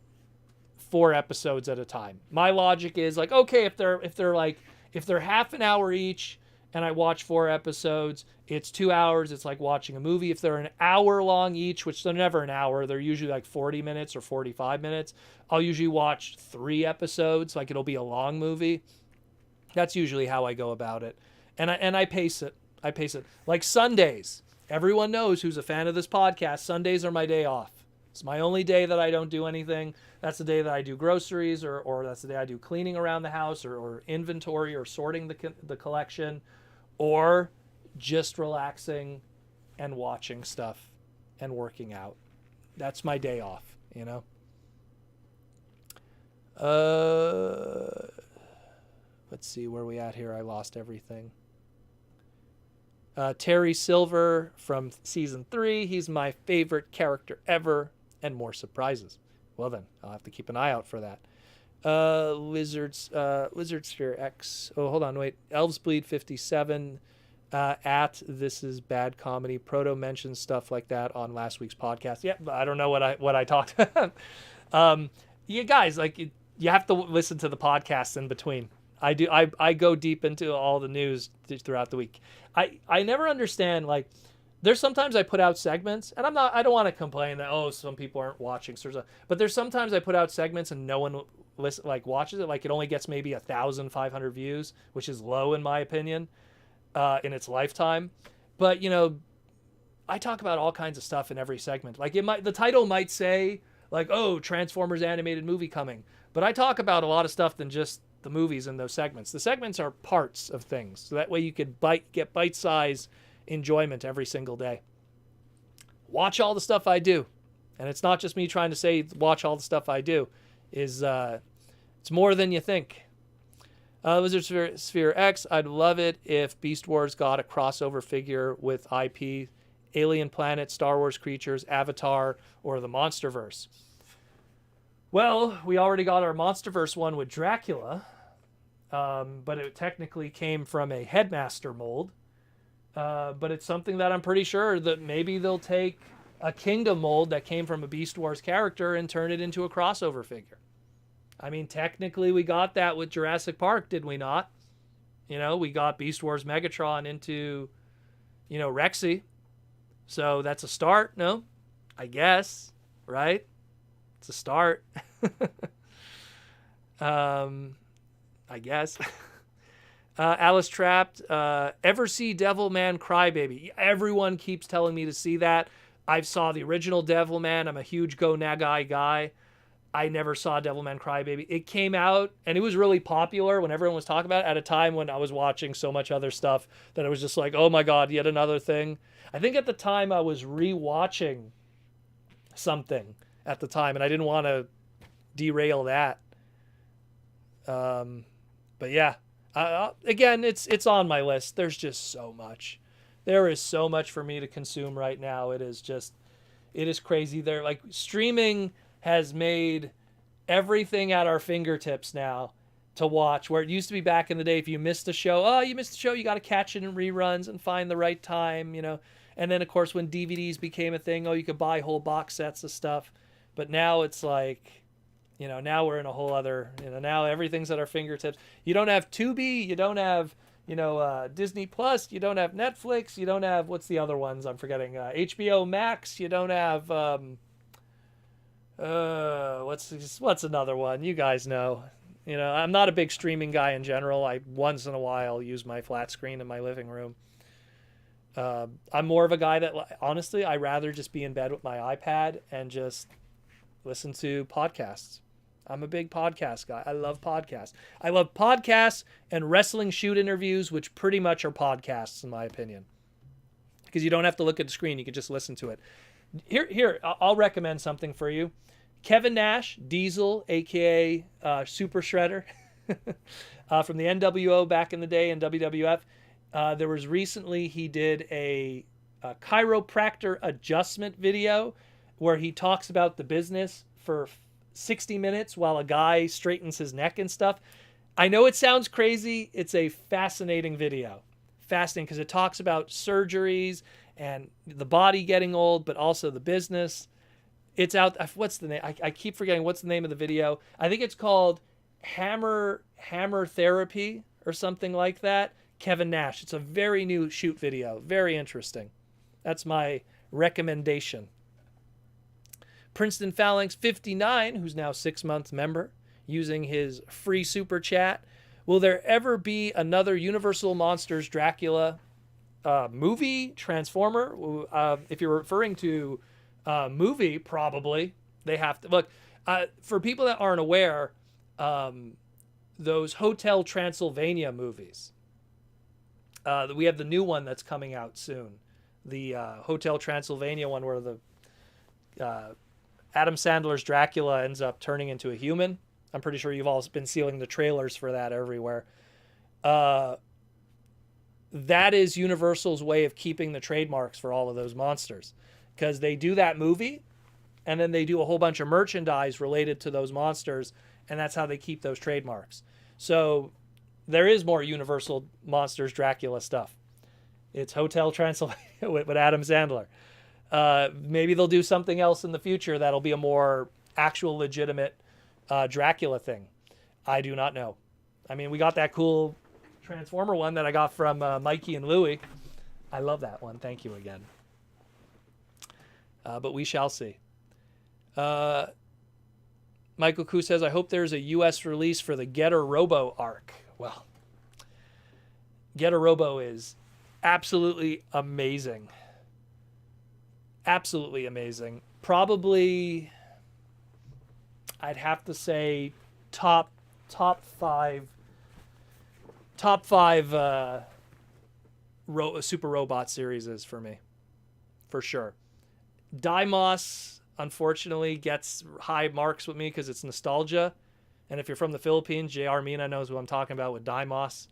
4 episodes at a time. My logic is like, okay, if they're half an hour each and I watch 4 episodes, it's 2 hours. It's like watching a movie. If they're an hour long each, which they're never an hour, they're usually like 40 minutes or 45 minutes, I'll usually watch 3 episodes. Like it'll be a long movie. That's usually how I go about it. And I pace it. I pace it. Like Sundays. Everyone knows who's a fan of this podcast. Sundays are my day off. It's my only day that I don't do anything. That's the day that I do groceries, or that's the day I do cleaning around the house, or inventory, or sorting the collection, or just relaxing and watching stuff and working out. That's my day off, you know? Let's see where we at here. I lost everything. Terry Silver from season 3. He's my favorite character ever, and more surprises. Well then, I'll have to keep an eye out for that. Lizard Sphere X. Oh, hold on, wait. Elves Bleed 57. At This Is Bad Comedy. Proto mentioned stuff like that on last week's podcast. Yeah, I don't know what I talked about. You guys, like, you have to listen to the podcast in between. I do. I go deep into all the news throughout the week. I never understand, like, there's sometimes I put out segments, and I don't want to complain that, oh, some people aren't watching, but there's sometimes I put out segments and no one watches it. Like, it only gets maybe 1,500 views, which is low in my opinion, in its lifetime. But, you know, I talk about all kinds of stuff in every segment. Like, the title might say, like, oh, Transformers animated movie coming, but I talk about a lot of stuff than just the movies in those segments. The segments are parts of things, so that way you could get bite-sized enjoyment every single day. Watch all the stuff I do, and it's not just me trying to say watch all the stuff I do. It's more than you think. Lizard Sphere X. I'd love it if Beast Wars got a crossover figure with IP, Alien Planet, Star Wars creatures, Avatar, or the Monsterverse. Well, we already got our Monsterverse one with Dracula, but it technically came from a Headmaster mold. But it's something that I'm pretty sure that maybe they'll take a Kingdom mold that came from a Beast Wars character and turn it into a crossover figure. I mean, technically we got that with Jurassic Park, did we not? You know, we got Beast Wars Megatron into, you know, Rexy. So that's a start, no? I guess, right? It's a start. I guess. Alice Trapped. Ever see Devilman Crybaby? Everyone keeps telling me to see that. I saw the original Devilman. I'm a huge Go Nagai guy. I never saw Devilman Crybaby. It came out, and it was really popular when everyone was talking about it at a time when I was watching so much other stuff that I was just like, oh my God, yet another thing. I think at the time I was re-watching something at the time, and I didn't want to derail that. But yeah, again, it's on my list. There's just so much. There is so much for me to consume right now. It is crazy. There, like, streaming has made everything at our fingertips now to watch, where it used to be back in the day, if you missed a show, you got to catch it in reruns and find the right time, you know. And then, of course, when DVDs became a thing, you could buy whole box sets of stuff. But now it's like, you know, now we're in a whole other, you know, now everything's at our fingertips. You don't have Tubi, you don't have, you know, Disney Plus, you don't have Netflix, you don't have, what's the other ones I'm forgetting, HBO Max, you don't have, what's another one? You guys know. You know, I'm not a big streaming guy in general. I once in a while use my flat screen in my living room. I'm more of a guy that, honestly, I rather just be in bed with my iPad and just listen to podcasts. I'm a big podcast guy. I love podcasts. I love podcasts and wrestling shoot interviews, which pretty much are podcasts in my opinion, because you don't have to look at the screen. You can just listen to it. Here, I'll recommend something for you. Kevin Nash, Diesel, aka Super Shredder. from the NWO back in the day in WWF. There was recently, he did a chiropractor adjustment video where he talks about the business for 60 minutes while a guy straightens his neck and stuff. I know it sounds crazy. It's a fascinating video. Fascinating because it talks about surgeries and the body getting old, but also the business. It's out. What's the name? I keep forgetting what's the name of the video. I think it's called Hammer Therapy or something like that. Kevin Nash. It's a very new shoot video. Very interesting. That's my recommendation. Princeton Phalanx 59, who's now 6-month member, using his free super chat. Will there ever be another Universal Monsters Dracula movie, Transformer? If you're referring to movie, probably. They have to. Look, for people that aren't aware, those Hotel Transylvania movies, we have the new one that's coming out soon. The Hotel Transylvania one where the Adam Sandler's Dracula ends up turning into a human. I'm pretty sure you've all been seeing the trailers for that everywhere. That is Universal's way of keeping the trademarks for all of those monsters. Because they do that movie, and then they do a whole bunch of merchandise related to those monsters, and that's how they keep those trademarks. So there is more Universal Monsters Dracula stuff. It's Hotel Transylvania with Adam Sandler. Maybe they'll do something else in the future that'll be a more actual legitimate Dracula thing. I do not know. I mean, we got that cool Transformer one that I got from Mikey and Louie. I love that one. Thank you again. But we shall see. Michael Koo says, I hope there's a U.S. release for the Getter Robo arc. Well, Getter Robo is absolutely amazing. Absolutely amazing. Probably, I'd have to say top five Super Robot series is for me, for sure. Dimos, unfortunately, gets high marks with me because it's nostalgia. And if you're from the Philippines, JR Mina knows what I'm talking about with Dimos.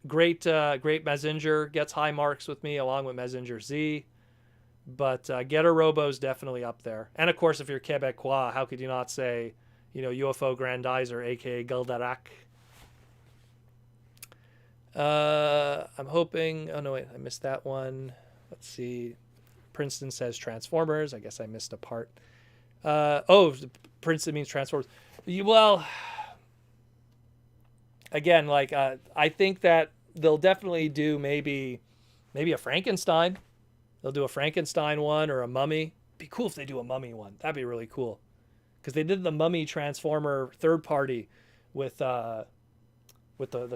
Great Mazinger gets high marks with me along with Mazinger Z. But Getter Robo's definitely up there. And of course, if you're Quebecois, how could you not say, UFO Grandizer, aka Goldarak? I'm hoping. Oh no, wait, I missed that one. Let's see. Princeton says Transformers. I guess I missed a part. Princeton means Transformers. Well, again, I think that they'll definitely do maybe a Frankenstein. They'll do a Frankenstein one or a Mummy. It'd be cool if they do a Mummy one. That'd be really cool. Because they did the Mummy Transformer third party with the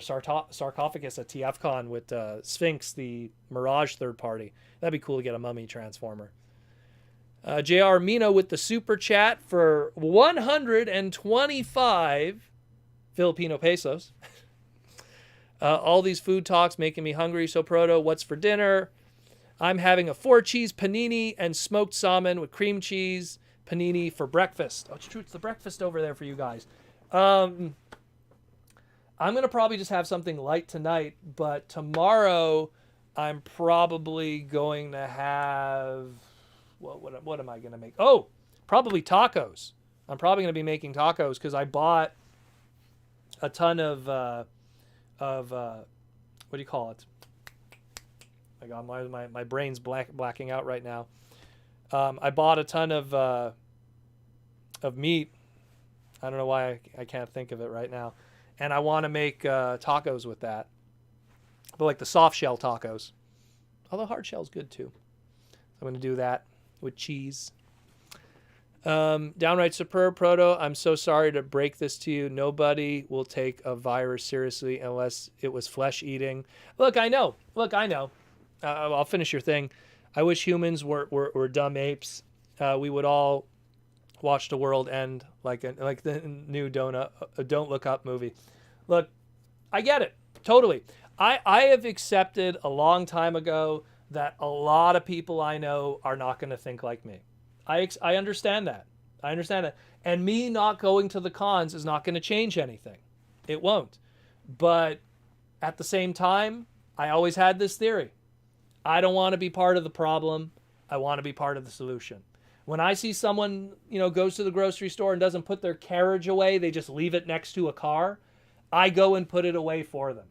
sarcophagus at TFCon with Sphinx, the Mirage third party. That'd be cool to get a Mummy Transformer. JR Mino with the super chat for 125 Filipino pesos. All these food talks making me hungry. So Proto, what's for dinner? I'm having a 4-cheese panini and smoked salmon with cream cheese panini for breakfast. Oh, it's true. It's the breakfast over there for you guys. I'm going to probably just have something light tonight, but tomorrow I'm probably going to have... What am I going to make? Oh, probably tacos. I'm probably going to be making tacos because I bought a ton of what do you call it? My God, my brain's blacking out right now. I bought a ton of meat. I don't know why I can't think of it right now. And I want to make tacos with that. But like the soft shell tacos. Although hard shell's good too. I'm going to do that with cheese. Downright superb Proto. I'm so sorry to break this to you. Nobody will take a virus seriously unless it was flesh eating. Look, I know. I'll finish your thing. I wish humans were dumb apes. We would all watch the world end like the new Don't Look Up movie. Look, I get it. Totally. I have accepted a long time ago that a lot of people I know are not going to think like me. I understand that. I understand that. And me not going to the cons is not going to change anything. It won't. But at the same time, I always had this theory. I don't want to be part of the problem. I want to be part of the solution. When I see someone, goes to the grocery store and doesn't put their carriage away, they just leave it next to a car, I go and put it away for them.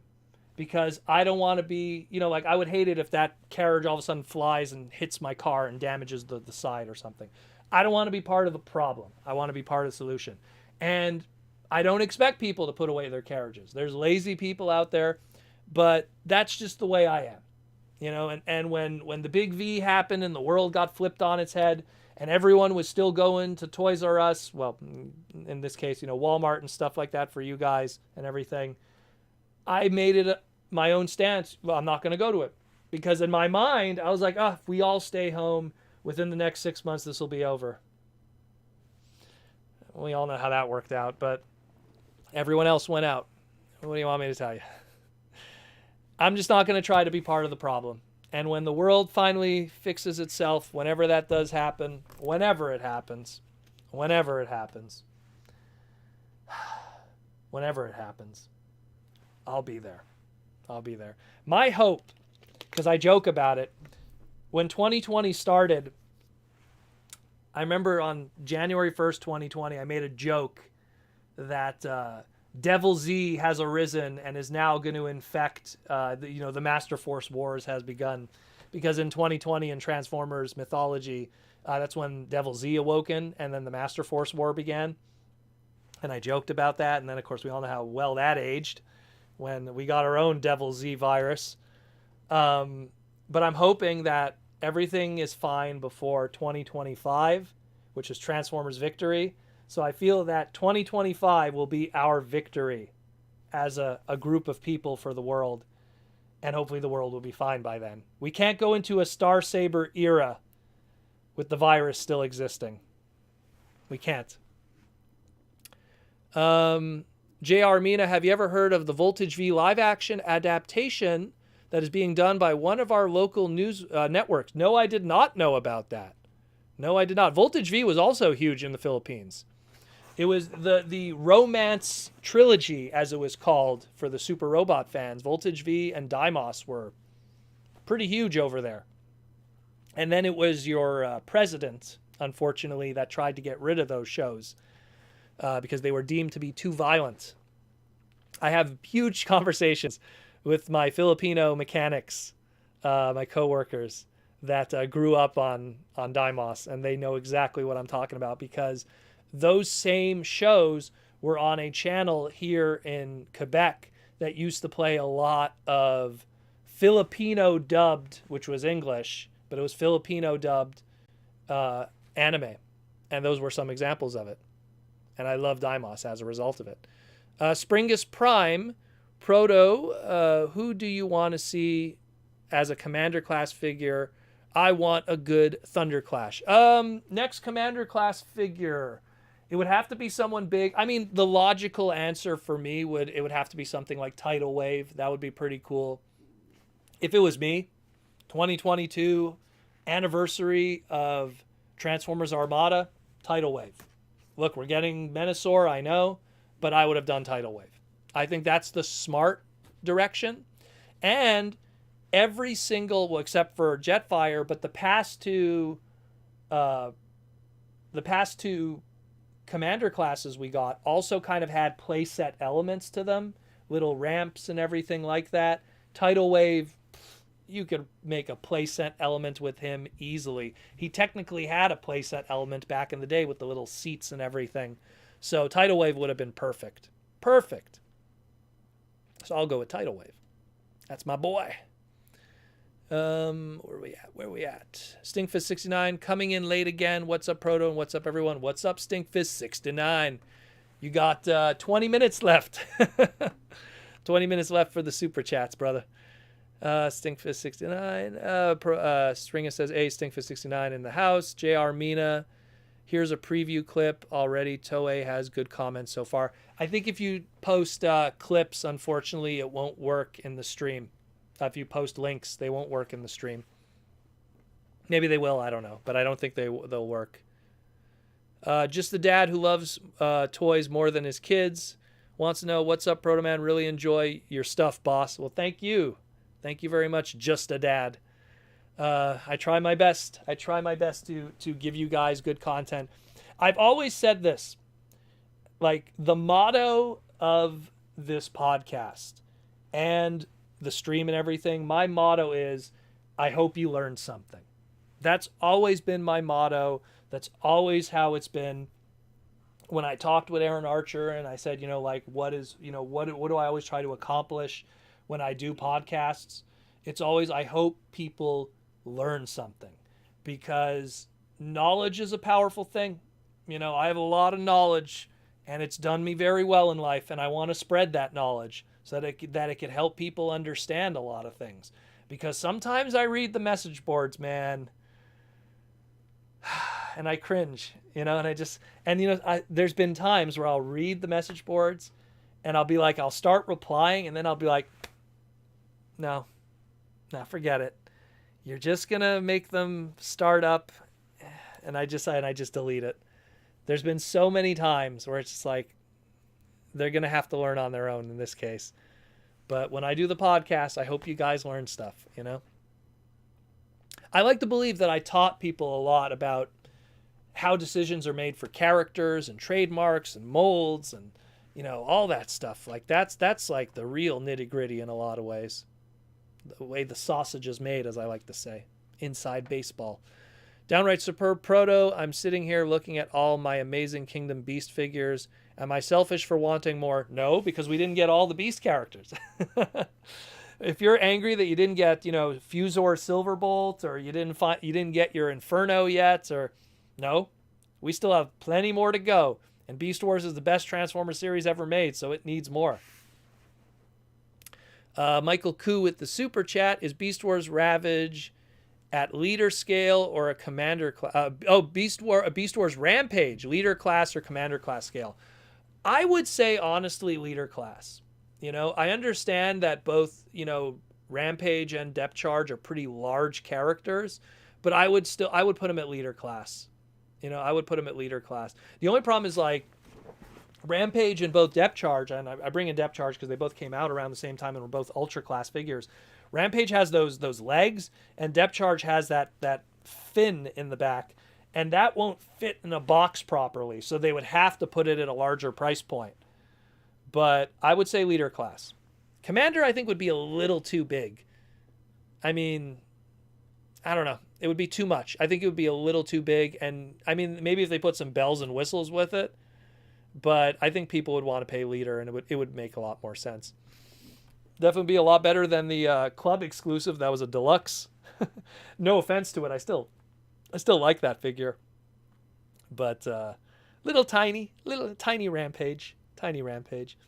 Because I don't want to be, I would hate it if that carriage all of a sudden flies and hits my car and damages the side or something. I don't want to be part of the problem. I want to be part of the solution. And I don't expect people to put away their carriages. There's lazy people out there, but that's just the way I am. And when the big V happened and the world got flipped on its head and everyone was still going to Toys R Us, well, in this case, Walmart and stuff like that for you guys and everything, I made it my own stance. Well, I'm not going to go to it. Because in my mind, I was like, if we all stay home, within the next 6 months, this will be over. We all know how that worked out, but everyone else went out. What do you want me to tell you? I'm just not going to try to be part of the problem. And when the world finally fixes itself, whenever that does happen, whenever it happens, I'll be there. My hope, because I joke about it, when 2020 started, I remember on January 1st, 2020, I made a joke that Devil Z has arisen and is now going to infect, the Master Force Wars has begun. Because in 2020 in Transformers mythology, that's when Devil Z awoken and then the Master Force War began. And I joked about that. And then, of course, we all know how well that aged when we got our own Devil Z virus. But I'm hoping that everything is fine before 2025, which is Transformers Victory. So I feel that 2025 will be our victory as a group of people for the world. And hopefully the world will be fine by then. We can't go into a Star Saber era with the virus still existing. We can't. JR Mina, have you ever heard of the Voltage V live action adaptation that is being done by one of our local news networks? No, I did not know about that. No, I did not. Voltage V was also huge in the Philippines. It was the Romance Trilogy, as it was called for the Super Robot fans. Voltage V and Dimos were pretty huge over there. And then it was your president, unfortunately, that tried to get rid of those shows because they were deemed to be too violent. I have huge conversations with my Filipino mechanics, my coworkers that grew up on Dimos, and they know exactly what I'm talking about because those same shows were on a channel here in Quebec that used to play a lot of Filipino dubbed, which was English, but it was Filipino dubbed anime. And those were some examples of it. And I love Dimos as a result of it. Springus Prime, Proto, who do you want to see as a Commander class figure? I want a good Thunder Clash. Next Commander class figure. It would have to be someone big. I mean, the logical answer for me would have to be something like Tidal Wave. That would be pretty cool. If it was me, 2022 anniversary of Transformers Armada, Tidal Wave. Look, we're getting Menasor, I know, but I would have done Tidal Wave. I think that's the smart direction. And every single, well, except for Jetfire, but the past two Commander classes we got also kind of had playset elements to them, little ramps and everything like that. Tidal Wave, you could make a playset element with him easily. He technically had a playset element back in the day with the little seats and everything. So Tidal Wave would have been perfect. Perfect. So I'll go with Tidal Wave. That's my boy. Where we at? Stinkfist69 coming in late again. What's up, Proto? And what's up, everyone? What's up, Stinkfist69? You got 20 minutes left. 20 minutes left for the super chats, brother. Stinkfist69. Stringer says, hey, Stinkfist69 in the house. JR Mina. Here's a preview clip already. Toei has good comments so far. I think if you post clips, unfortunately, it won't work in the stream. If you post links, they won't work in the stream. Maybe they will, I don't know. But I don't think they'll work. Just the dad who loves toys more than his kids. Wants to know, what's up, Proto Man? Really enjoy your stuff, boss. Well, thank you. Thank you very much, just a dad. I try my best. I try my best to give you guys good content. I've always said this. Like, the motto of this podcast and the stream and everything, my motto is, I hope you learned something. That's always been my motto. That's always how it's been. When I talked with Aaron Archer and I said, like, what do I always try to accomplish when I do podcasts? It's always, I hope people learn something, because knowledge is a powerful thing. I have a lot of knowledge and it's done me very well in life, and I want to spread that knowledge so that it could help people understand a lot of things. Because sometimes I read the message boards, man, and I cringe, there's been times where I'll read the message boards and I'll be like, I'll start replying and then I'll be like, no, forget it. You're just going to make them start up. And I just delete it. There's been so many times where it's just like, they're going to have to learn on their own in this case. But when I do the podcast, I hope you guys learn stuff, I like to believe that I taught people a lot about how decisions are made for characters and trademarks and molds and, all that stuff. Like, that's like the real nitty gritty in a lot of ways. The way the sausage is made, as I like to say, inside baseball. Downright superb Proto. I'm sitting here looking at all my amazing Kingdom Beast figures. Am I selfish for wanting more? No, because we didn't get all the Beast characters. If you're angry that you didn't get, Fusor Silverbolt, or you didn't get your Inferno yet, or no, we still have plenty more to go. And Beast Wars is the best Transformer series ever made, so it needs more. Michael Koo with the super chat. Is Beast Wars Ravage at leader scale or a commander class? Beast Wars Rampage, leader class or commander class scale? I would say, honestly, leader class. I understand that both, Rampage and Depth Charge are pretty large characters, but I would put them at leader class. I would put them at leader class. The only problem is, like, Rampage and both Depth Charge, and I bring in Depth Charge because they both came out around the same time and were both ultra class figures. Rampage has those legs, and Depth Charge has that fin in the back, and that won't fit in a box properly, so they would have to put it at a larger price point. But I would say leader class. Commander, I think, would be a little too big. I mean, I don't know. It would be too much. I think it would be a little too big. And, I mean, maybe if they put some bells and whistles with it. But I think people would want to pay leader, and it would make a lot more sense. Definitely be a lot better than the club exclusive. That was a deluxe. No offense to it. I still like that figure. But little tiny Rampage. Tiny Rampage.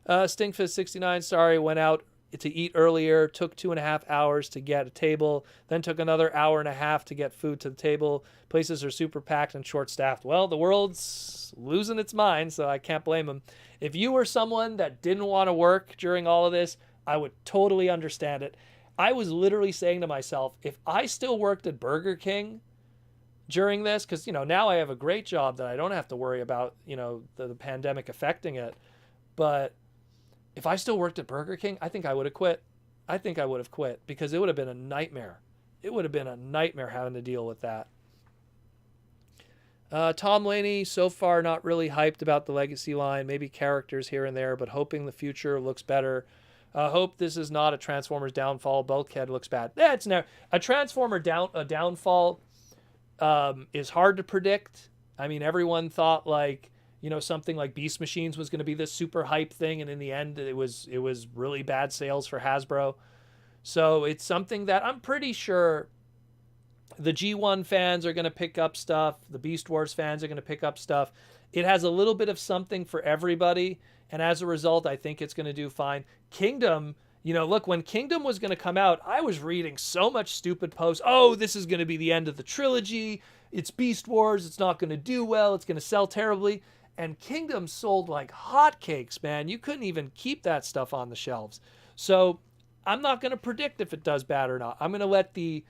Stinkfist 69, sorry, went out to eat earlier, took 2.5 hours to get a table, then took another hour and a half to get food to the table. Places are super packed and short-staffed. Well, the world's losing its mind, so I can't blame them. If you were someone that didn't want to work during all of this, I would totally understand it. I was literally saying to myself, if I still worked at Burger King during this, because, now I have a great job that I don't have to worry about, the pandemic affecting it. But if I still worked at Burger King, I think I would have quit. I think I would have quit because it would have been a nightmare. It would have been a nightmare having to deal with that. Tom Laney, so far not really hyped about the Legacy line. Maybe characters here and there, but hoping the future looks better. Hope this is not a Transformers downfall. Bulkhead looks bad. It's never a Transformer downfall. Is hard to predict. I mean, everyone thought something like Beast Machines was going to be this super hype thing, and in the end, it was really bad sales for Hasbro. So it's something that I'm pretty sure the G1 fans are going to pick up stuff. The Beast Wars fans are going to pick up stuff. It has a little bit of something for everybody, and as a result, I think it's going to do fine. Kingdom. Look, when Kingdom was going to come out, I was reading so much stupid posts. Oh, this is going to be the end of the trilogy. It's Beast Wars. It's not going to do well. It's going to sell terribly. And Kingdom sold like hotcakes, man. You couldn't even keep that stuff on the shelves. So I'm not going to predict if it does bad or not. I'm going to let the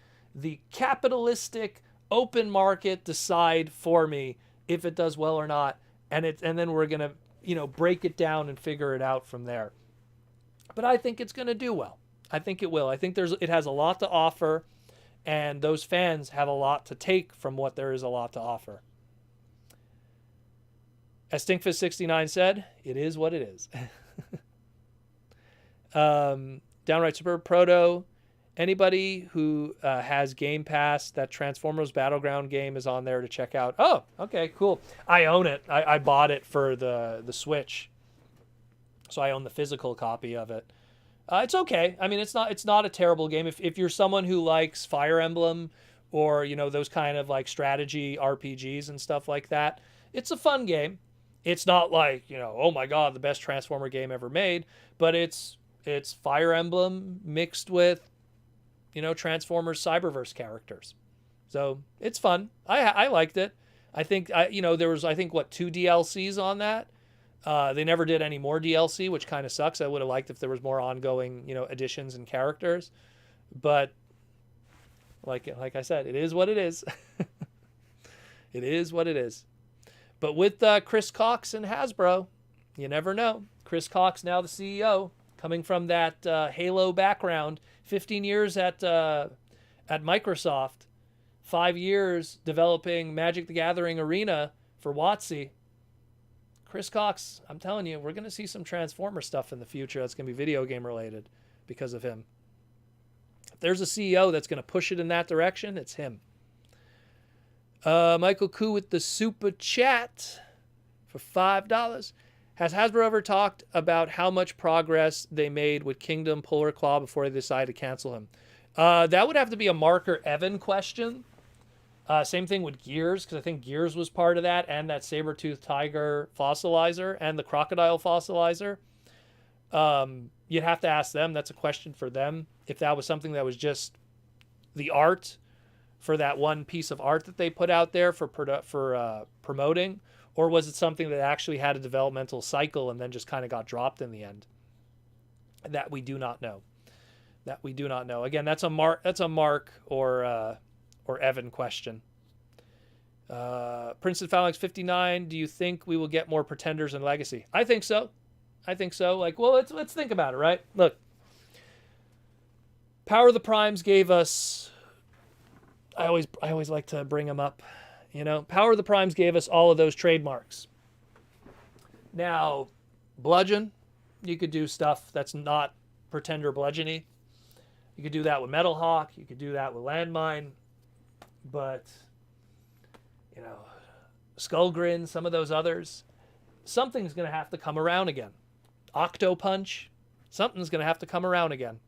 capitalistic open market decide for me if it does well or not, and then we're gonna break it down and figure it out from there. But I think it's gonna do well. I think it will. I think it has a lot to offer, and those fans have a lot to take from what there is a lot to offer. As Stinkfist69 said, it is what it is. Downright Superb Proto. Anybody who has Game Pass, that Transformers Battleground game is on there to check out. Oh, okay, cool. I own it. I bought it for the Switch, so I own the physical copy of it. It's okay. I mean, it's not a terrible game. If you're someone who likes Fire Emblem or those kind of like strategy RPGs and stuff like that, it's a fun game. It's not like oh my god, the best Transformer game ever made, but it's Fire Emblem mixed with Transformers Cyberverse characters. So it's fun. I liked it. I think there was 2 DLCs on that. They never did any more DLC, which kind of sucks. I would have liked if there was more ongoing additions and characters. But like I said, it is what it is. It is what it is. But with Chris Cox and Hasbro, you never know. Chris Cox, now the CEO, coming from that Halo background, 15 years at Microsoft, 5 years developing Magic the Gathering Arena for WotC. Chris Cox, I'm telling you, we're going to see some Transformer stuff in the future that's going to be video game related because of him. If there's a CEO that's going to push it in that direction, it's him. Michael Koo with the super chat for $5. Has Hasbro ever talked about how much progress they made with Kingdom Polar Claw before they decided to cancel him? That would have to be a Mark or Evan question. Same thing with Gears, because I think Gears was part of that, and that saber-toothed tiger fossilizer and the crocodile fossilizer. You'd have to ask them. That's a question for them. If that was something that was just the art for that one piece of art that they put out there for promoting, or was it something that actually had a developmental cycle and then just kind of got dropped in the end? That we do not know. Again, that's a Mark or Evan question. Princeton Phalanx 59. Do you think we will get more Pretenders in Legacy? I think so. Like, well, let's think about it, right? Look, Power of the Primes gave us. I always like to bring them up. Power of the Primes gave us all of those trademarks. Now, Bludgeon, you could do stuff that's not Pretender Bludgeony. You could do that with Metal Hawk. You could do that with Landmine. But, Skullgrin, some of those others, something's going to have to come around again. Octo Punch, something's going to have to come around again.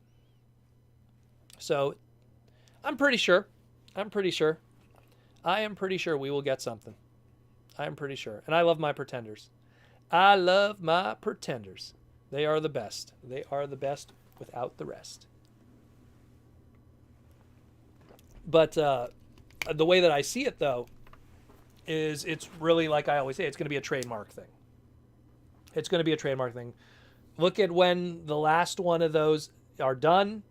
So, I'm pretty sure we will get something. I am pretty sure. And I love my Pretenders. They are the best. They are the best without the rest. But the way that I see it, though, is it's really, like I always say, it's going to be a trademark thing. Look at when the last one of those are done.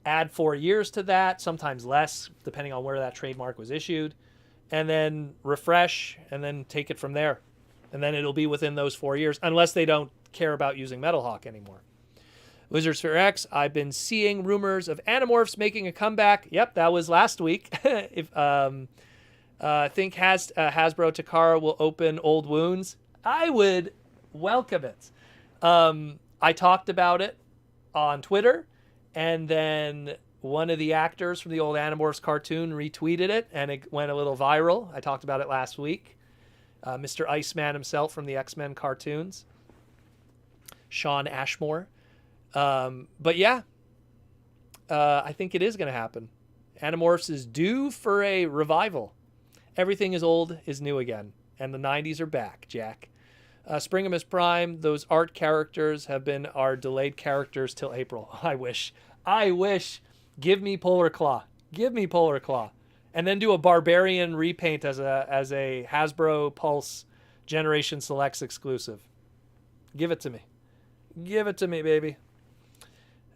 Add 4 years to that, sometimes less, depending on where that trademark was issued. And then refresh, and then take it from there. And then it'll be within those 4 years, unless they don't care about using Metal Hawk anymore. Wizards for X, I've been seeing rumors of Animorphs making a comeback. Yep, that was last week. I think Hasbro Takara will open old wounds. I would welcome it. I talked about it on Twitter, and then one of the actors from the old Animorphs cartoon retweeted it, and it went a little viral. I talked about it last week. Mr. Iceman himself from the X-Men cartoons, Sean Ashmore. But yeah, I think it is going to happen. Animorphs is due for a revival. Everything is old is new again, and the 90s are back, Jack. Springamus Prime, those art characters have been our delayed characters till April. I wish. Give me Polar Claw. And then do a Barbarian repaint as a Hasbro Pulse Generation Selects exclusive. Give it to me, baby.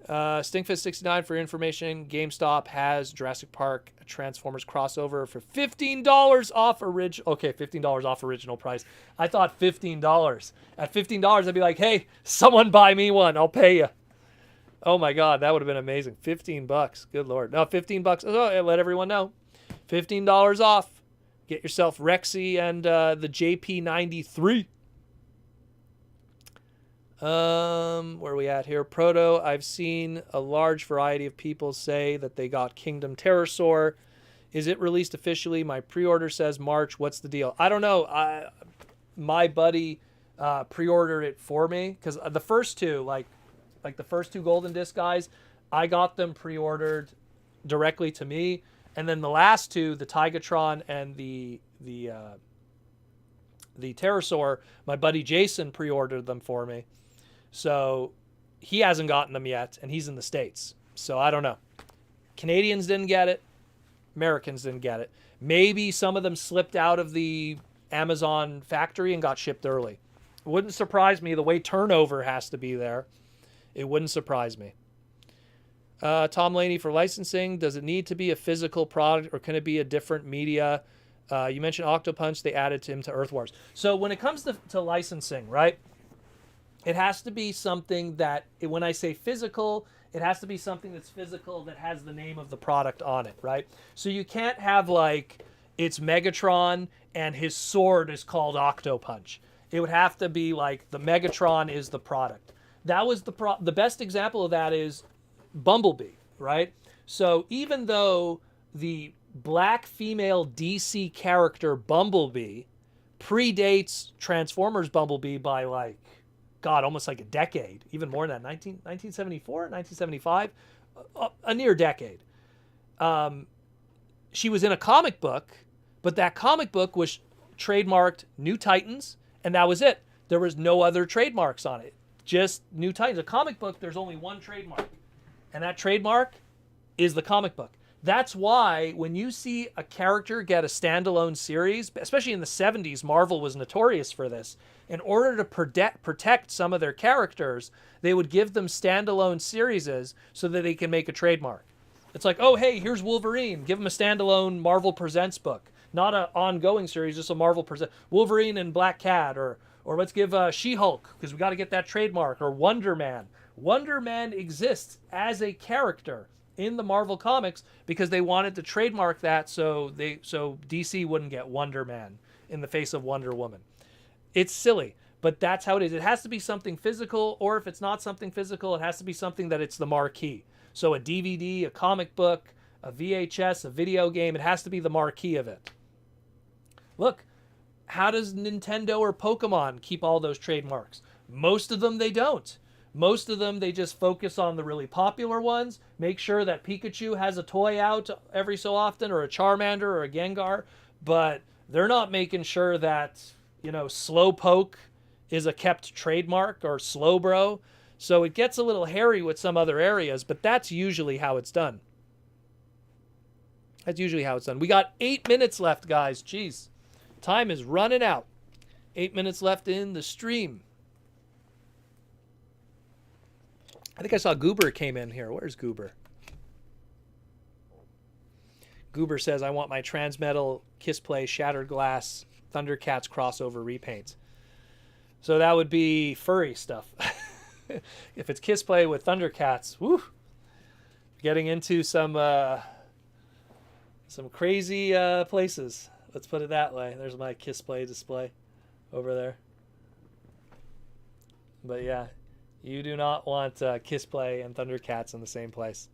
Stinkfist69 for information. GameStop has Jurassic Park Transformers crossover for $15 off original. Okay, $15 off original price. I thought $15. At $15, I'd be like, hey, someone buy me one. I'll pay you. Oh my God, that would have been amazing. $15. Good Lord. No, $15. Oh, let everyone know. $15 off. Get yourself Rexy and the JP93. Where are we at here? Proto, I've seen a large variety of people say that they got Kingdom Pterosaur. Is it released officially? My pre-order says March. What's the deal? I don't know. My buddy pre-ordered it for me because the first two, like the first two Golden Disc guys, I got them pre-ordered directly to me, and then the last two, the Tigatron and the Pterosaur, my buddy Jason pre-ordered them for me. So he hasn't gotten them yet, and he's in the States. So I don't know. Canadians didn't get it. Americans didn't get it. Maybe some of them slipped out of the Amazon factory and got shipped early. It wouldn't surprise me. The way turnover has to be there, it wouldn't surprise me. Tom Laney for licensing. Does it need to be a physical product, or can it be a different media? You mentioned Octopunch. They added him to Earth Wars. So when it comes to licensing, right? It has to be something that, when I say physical, it has to be something that's physical that has the name of the product on it, right? So you can't have like, it's Megatron and his sword is called Octopunch. It would have to be like the Megatron is the product. That was the best example of that is Bumblebee, right? So even though the black female DC character Bumblebee predates Transformers Bumblebee by like, God, almost like a decade, even more than that, 1974, 1975, a near decade. She was in a comic book, but that comic book was trademarked New Titans, and that was it. There was no other trademarks on it, just New Titans. A comic book, there's only one trademark, and that trademark is the comic book. That's why when you see a character get a standalone series, especially in the 70s, Marvel was notorious for this. In order to protect some of their characters, they would give them standalone series so that they can make a trademark. It's like, oh, hey, here's Wolverine. Give him a standalone Marvel Presents book. Not an ongoing series, just a Marvel Presents. Wolverine and Black Cat, or let's give She-Hulk, because we got to get that trademark, or Wonder Man. Wonder Man exists as a character in the Marvel Comics because they wanted to trademark that so DC wouldn't get Wonder Man in the face of Wonder Woman. It's silly, but that's how it is. It has to be something physical, or if it's not something physical, it has to be something that it's the marquee. So a DVD, a comic book, a VHS, a video game, it has to be the marquee of it. Look, how does Nintendo or Pokemon keep all those trademarks? Most of them, they don't. Most of them, they just focus on the really popular ones, make sure that Pikachu has a toy out every so often, or a Charmander or a Gengar, but they're not making sure that, Slowpoke is a kept trademark, or Slowbro. So it gets a little hairy with some other areas, but that's usually how it's done. That's usually how it's done. We got 8 minutes left, guys. Jeez. Time is running out. 8 minutes left in the stream. I think I saw Goober came in here. Where's Goober? Goober says, I want my Transmetal Kissplay Shattered Glass Thundercats crossover repaint. So that would be furry stuff. If it's Kissplay with Thundercats, woo, getting into some crazy places. Let's put it that way. There's my Kissplay display over there. But yeah, you do not want Kissplay and Thundercats in the same place.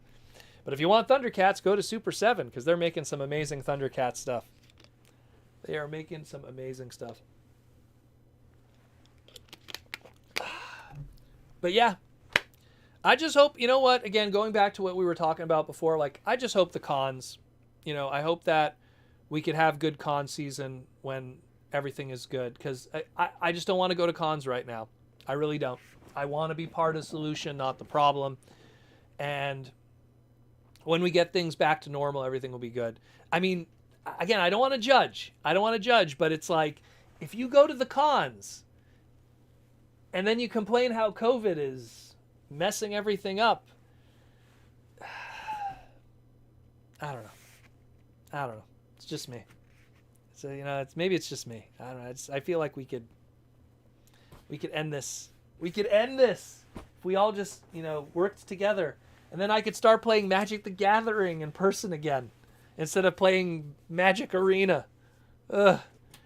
But if you want Thundercats, go to Super 7 because they're making some amazing Thundercat stuff. They are making some amazing stuff. But yeah, I just hope, you know what, again, going back to what we were talking about before, like, I just hope the cons, I hope that we could have good con season when everything is good, because I just don't want to go to cons right now. I really don't. I want to be part of the solution, not the problem. And when we get things back to normal, everything will be good. I mean, again, I don't want to judge. But it's like, if you go to the cons and then you complain how COVID is messing everything up, I don't know. It's just me. So, maybe it's just me. I don't know. I feel like we could end this. We could end this if we all just, worked together. And then I could start playing Magic the Gathering in person again instead of playing Magic Arena. Ugh.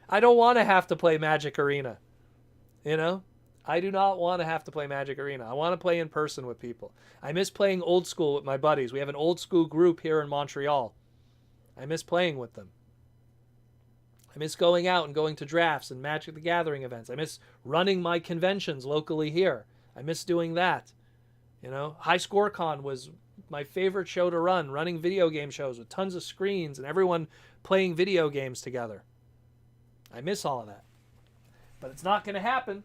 I don't want to have to play Magic Arena. I do not want to have to play Magic Arena. I want to play in person with people. I miss playing old school with my buddies. We have an old school group here in Montreal. I miss playing with them. I miss going out and going to drafts and Magic the Gathering events. I miss running my conventions locally here. I miss doing that. High Score Con was my favorite show to run, running video game shows with tons of screens and everyone playing video games together. I miss all of that. But it's not going to happen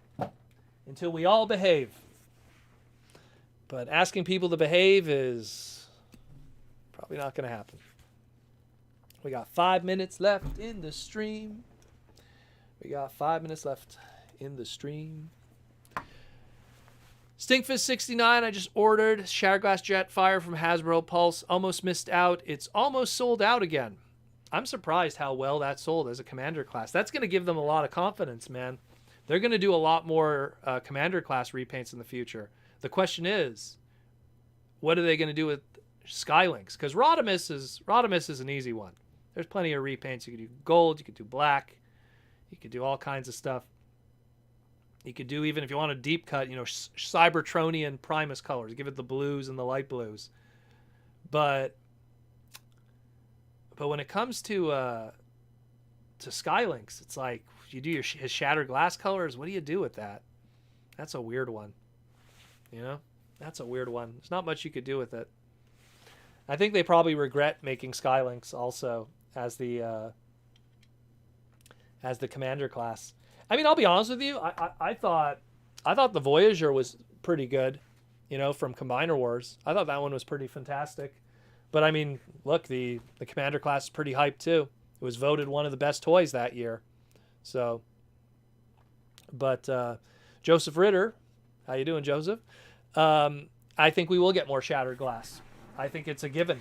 until we all behave. But asking people to behave is probably not going to happen. We got 5 minutes left in the stream. Stinkfist69, I just ordered Shatterglass Jetfire from Hasbro Pulse. Almost missed out. It's almost sold out again. I'm surprised how well that sold as a commander class. That's going to give them a lot of confidence, man. They're going to do a lot more commander class repaints in the future. The question is, what are they going to do with Skylinks? Because Rodimus is an easy one. There's plenty of repaints. You could do gold, you could do black, you could do all kinds of stuff. You could do, even if you want a deep cut, Cybertronian Primus colors. Give it the blues and the light blues. But when it comes to Skylinks, it's like, you do his shattered glass colors. What do you do with that? That's a weird one. That's a weird one. There's not much you could do with it. I think they probably regret making Skylinks also as the commander class. I mean, I'll be honest with you. I thought the Voyager was pretty good, from Combiner Wars. I thought that one was pretty fantastic. But I mean, look, the commander class is pretty hyped too. It was voted one of the best toys that year. So, but Joseph Ritter, how you doing, Joseph? I think we will get more Shattered Glass. I think it's a given.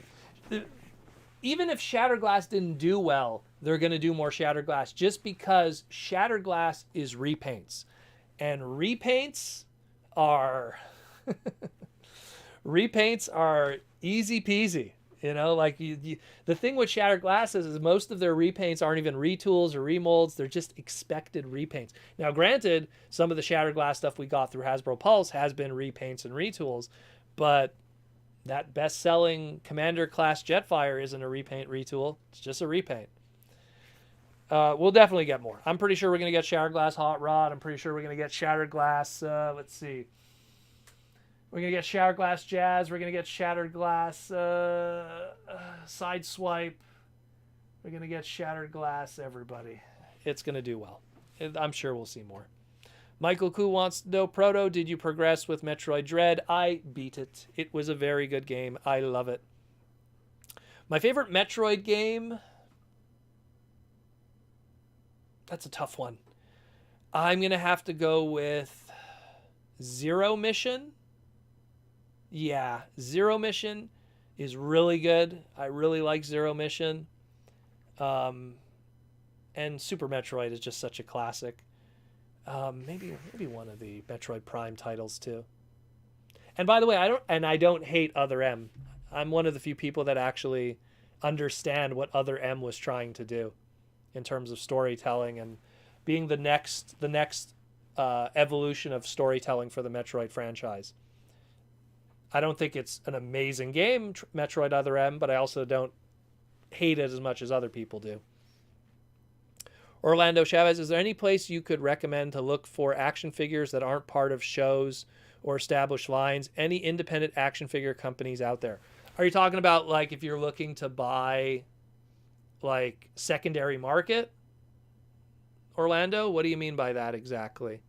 Even if Shattered Glass didn't do well, they're going to do more Shattered Glass just because Shattered Glass is repaints. And repaints are easy peasy. The thing with Shattered Glass is most of their repaints aren't even retools or remolds. They're just expected repaints. Now, granted, some of the Shattered Glass stuff we got through Hasbro Pulse has been repaints and retools, but that best-selling Commander class Jetfire isn't a repaint retool. It's just a repaint. We'll definitely get more. I'm pretty sure we're going to get Shattered Glass Hot Rod. I'm pretty sure we're going to get Shattered Glass, let's see. We're going to get Shattered Glass Jazz. We're going to get Shattered Glass Side Swipe. We're going to get Shattered Glass everybody. It's going to do well. I'm sure we'll see more. Michael Koo wants to know, Proto, did you progress with Metroid Dread? I beat it. It was a very good game. I love it. My favorite Metroid game? That's a tough one. I'm going to have to go with Zero Mission. Yeah, Zero Mission is really good. I really like Zero Mission. And Super Metroid is just such a classic. Maybe one of the Metroid Prime titles too. And by the way, I don't hate Other M. I'm one of the few people that actually understand what Other M was trying to do in terms of storytelling and being the next evolution of storytelling for the Metroid franchise. I don't think it's an amazing game, Metroid Other M, but I also don't hate it as much as other people do. Orlando Chavez, is there any place you could recommend to look for action figures that aren't part of shows or established lines? Any independent action figure companies out there? Are you talking about, like, if you're looking to buy, like, secondary market? Orlando, what do you mean by that exactly?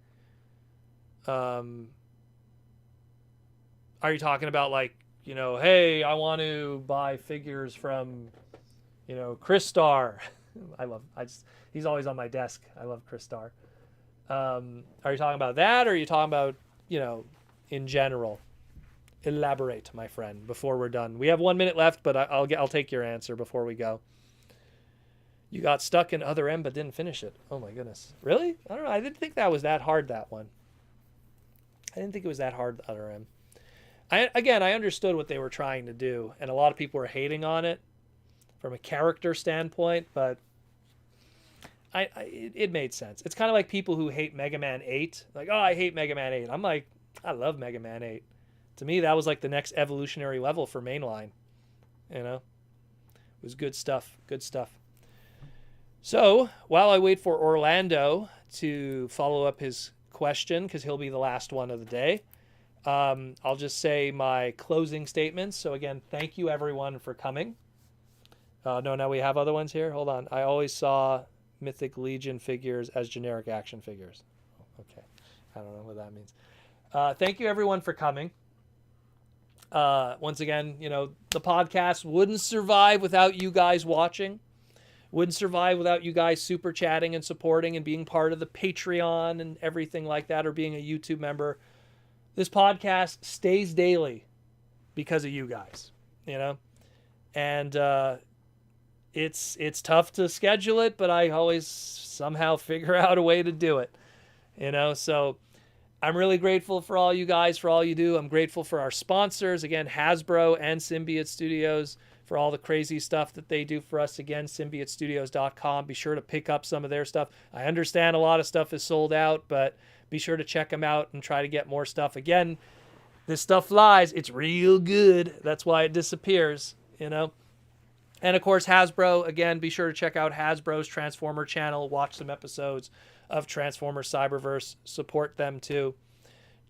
Are you talking about, like, hey, I want to buy figures from, Crystar? He's always on my desk. I love Crystar. Are you talking about that, or are you talking about, in general? Elaborate, my friend, before we're done. We have 1 minute left, but I'll take your answer before we go. You got stuck in Other M but didn't finish it. Oh my goodness. Really? I don't know. I didn't think that was that hard, that one. I didn't think it was that hard, the Other M. I understood what they were trying to do, and a lot of people were hating on it from a character standpoint, but it made sense. It's kind of like people who hate Mega Man 8. Like, oh, I hate Mega Man 8. I'm like, I love Mega Man 8. To me, that was like the next evolutionary level for mainline. You know? It was good stuff. Good stuff. So, while I wait for Orlando to follow up his question, because he'll be the last one of the day, I'll just say my closing statements. So, again, thank you, everyone, for coming. No, we have other ones here. Hold on. I always saw Mythic Legion figures as generic action figures. Okay. I don't know what that means. Thank you, everyone, for coming. Once again, the podcast wouldn't survive without you guys watching. Wouldn't survive without you guys super chatting and supporting and being part of the Patreon and everything like that, or being a YouTube member. This podcast stays daily because of you guys, and it's tough to schedule it, but I always somehow figure out a way to do it, so I'm really grateful for all you guys, for all you do. I'm grateful for our sponsors, again, Hasbro and Symbiote Studios, for all the crazy stuff that they do for us. Again, symbiotestudios.com. Be sure to pick up some of their stuff. I understand a lot of stuff is sold out, but be sure to check them out and try to get more stuff. Again, this stuff lies. It's real good. That's why it disappears, And of course, Hasbro. Again, be sure to check out Hasbro's Transformer channel. Watch some episodes of Transformer Cyberverse. Support them too.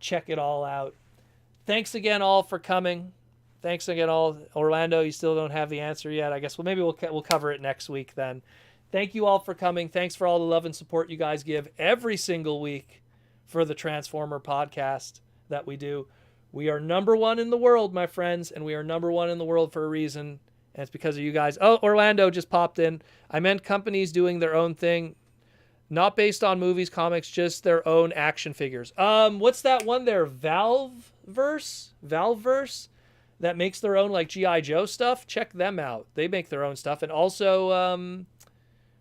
Check it all out. Thanks again all for coming. Thanks again all. Orlando, you still don't have the answer yet. I guess maybe we'll cover it next week then. Thank you all for coming. Thanks for all the love and support you guys give every single week for the Transformer podcast that we do. We are #1 in the world, my friends, and we are #1 in the world for a reason, and it's because of you guys. Oh, Orlando just popped in. I meant companies doing their own thing, not based on movies, comics, just their own action figures. What's that one there? Valveverse? That makes their own like G.I. Joe stuff. Check them out. They make their own stuff. And also,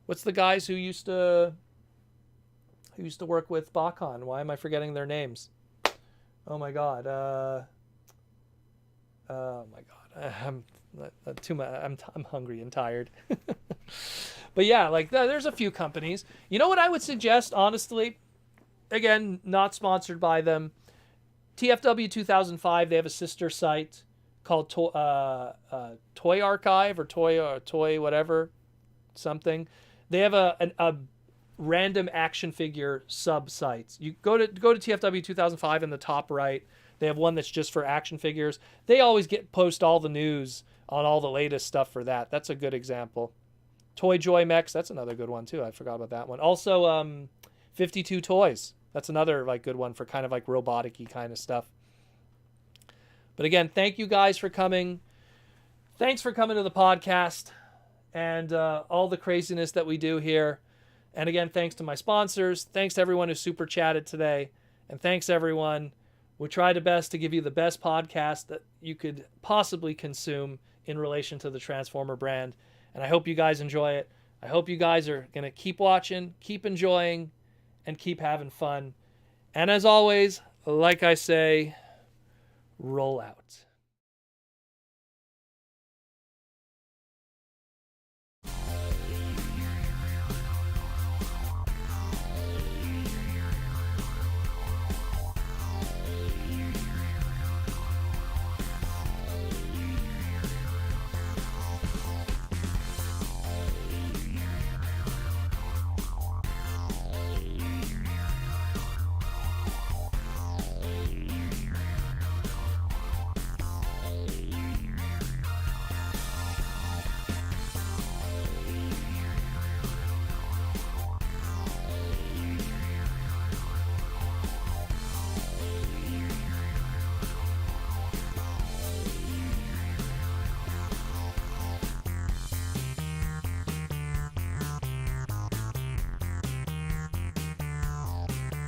what's the guys who used to work with Bakan? Why am I forgetting their names? Oh my god. I'm hungry and tired. But yeah, like there's a few companies. You know what I would suggest, honestly? Again, not sponsored by them. TFW 2005, they have a sister site called Toy Archive or Toy whatever something. They have a random action figure sub sites. You go to TFW 2005 in the top right. They have one that's just for action figures. They always post all the news on all the latest stuff for that. That's a good example. Toy Joy Mechs, that's another good one too. I forgot about that one. Also 52 Toys. That's another like good one for kind of like robotic-y kind of stuff. But again, thank you guys for coming. Thanks for coming to the podcast and all the craziness that we do here. And again, thanks to my sponsors. Thanks to everyone who super chatted today. And thanks everyone. We tried our best to give you the best podcast that you could possibly consume in relation to the Transformer brand. And I hope you guys enjoy it. I hope you guys are going to keep watching, keep enjoying, and keep having fun. And as always, like I say, roll out.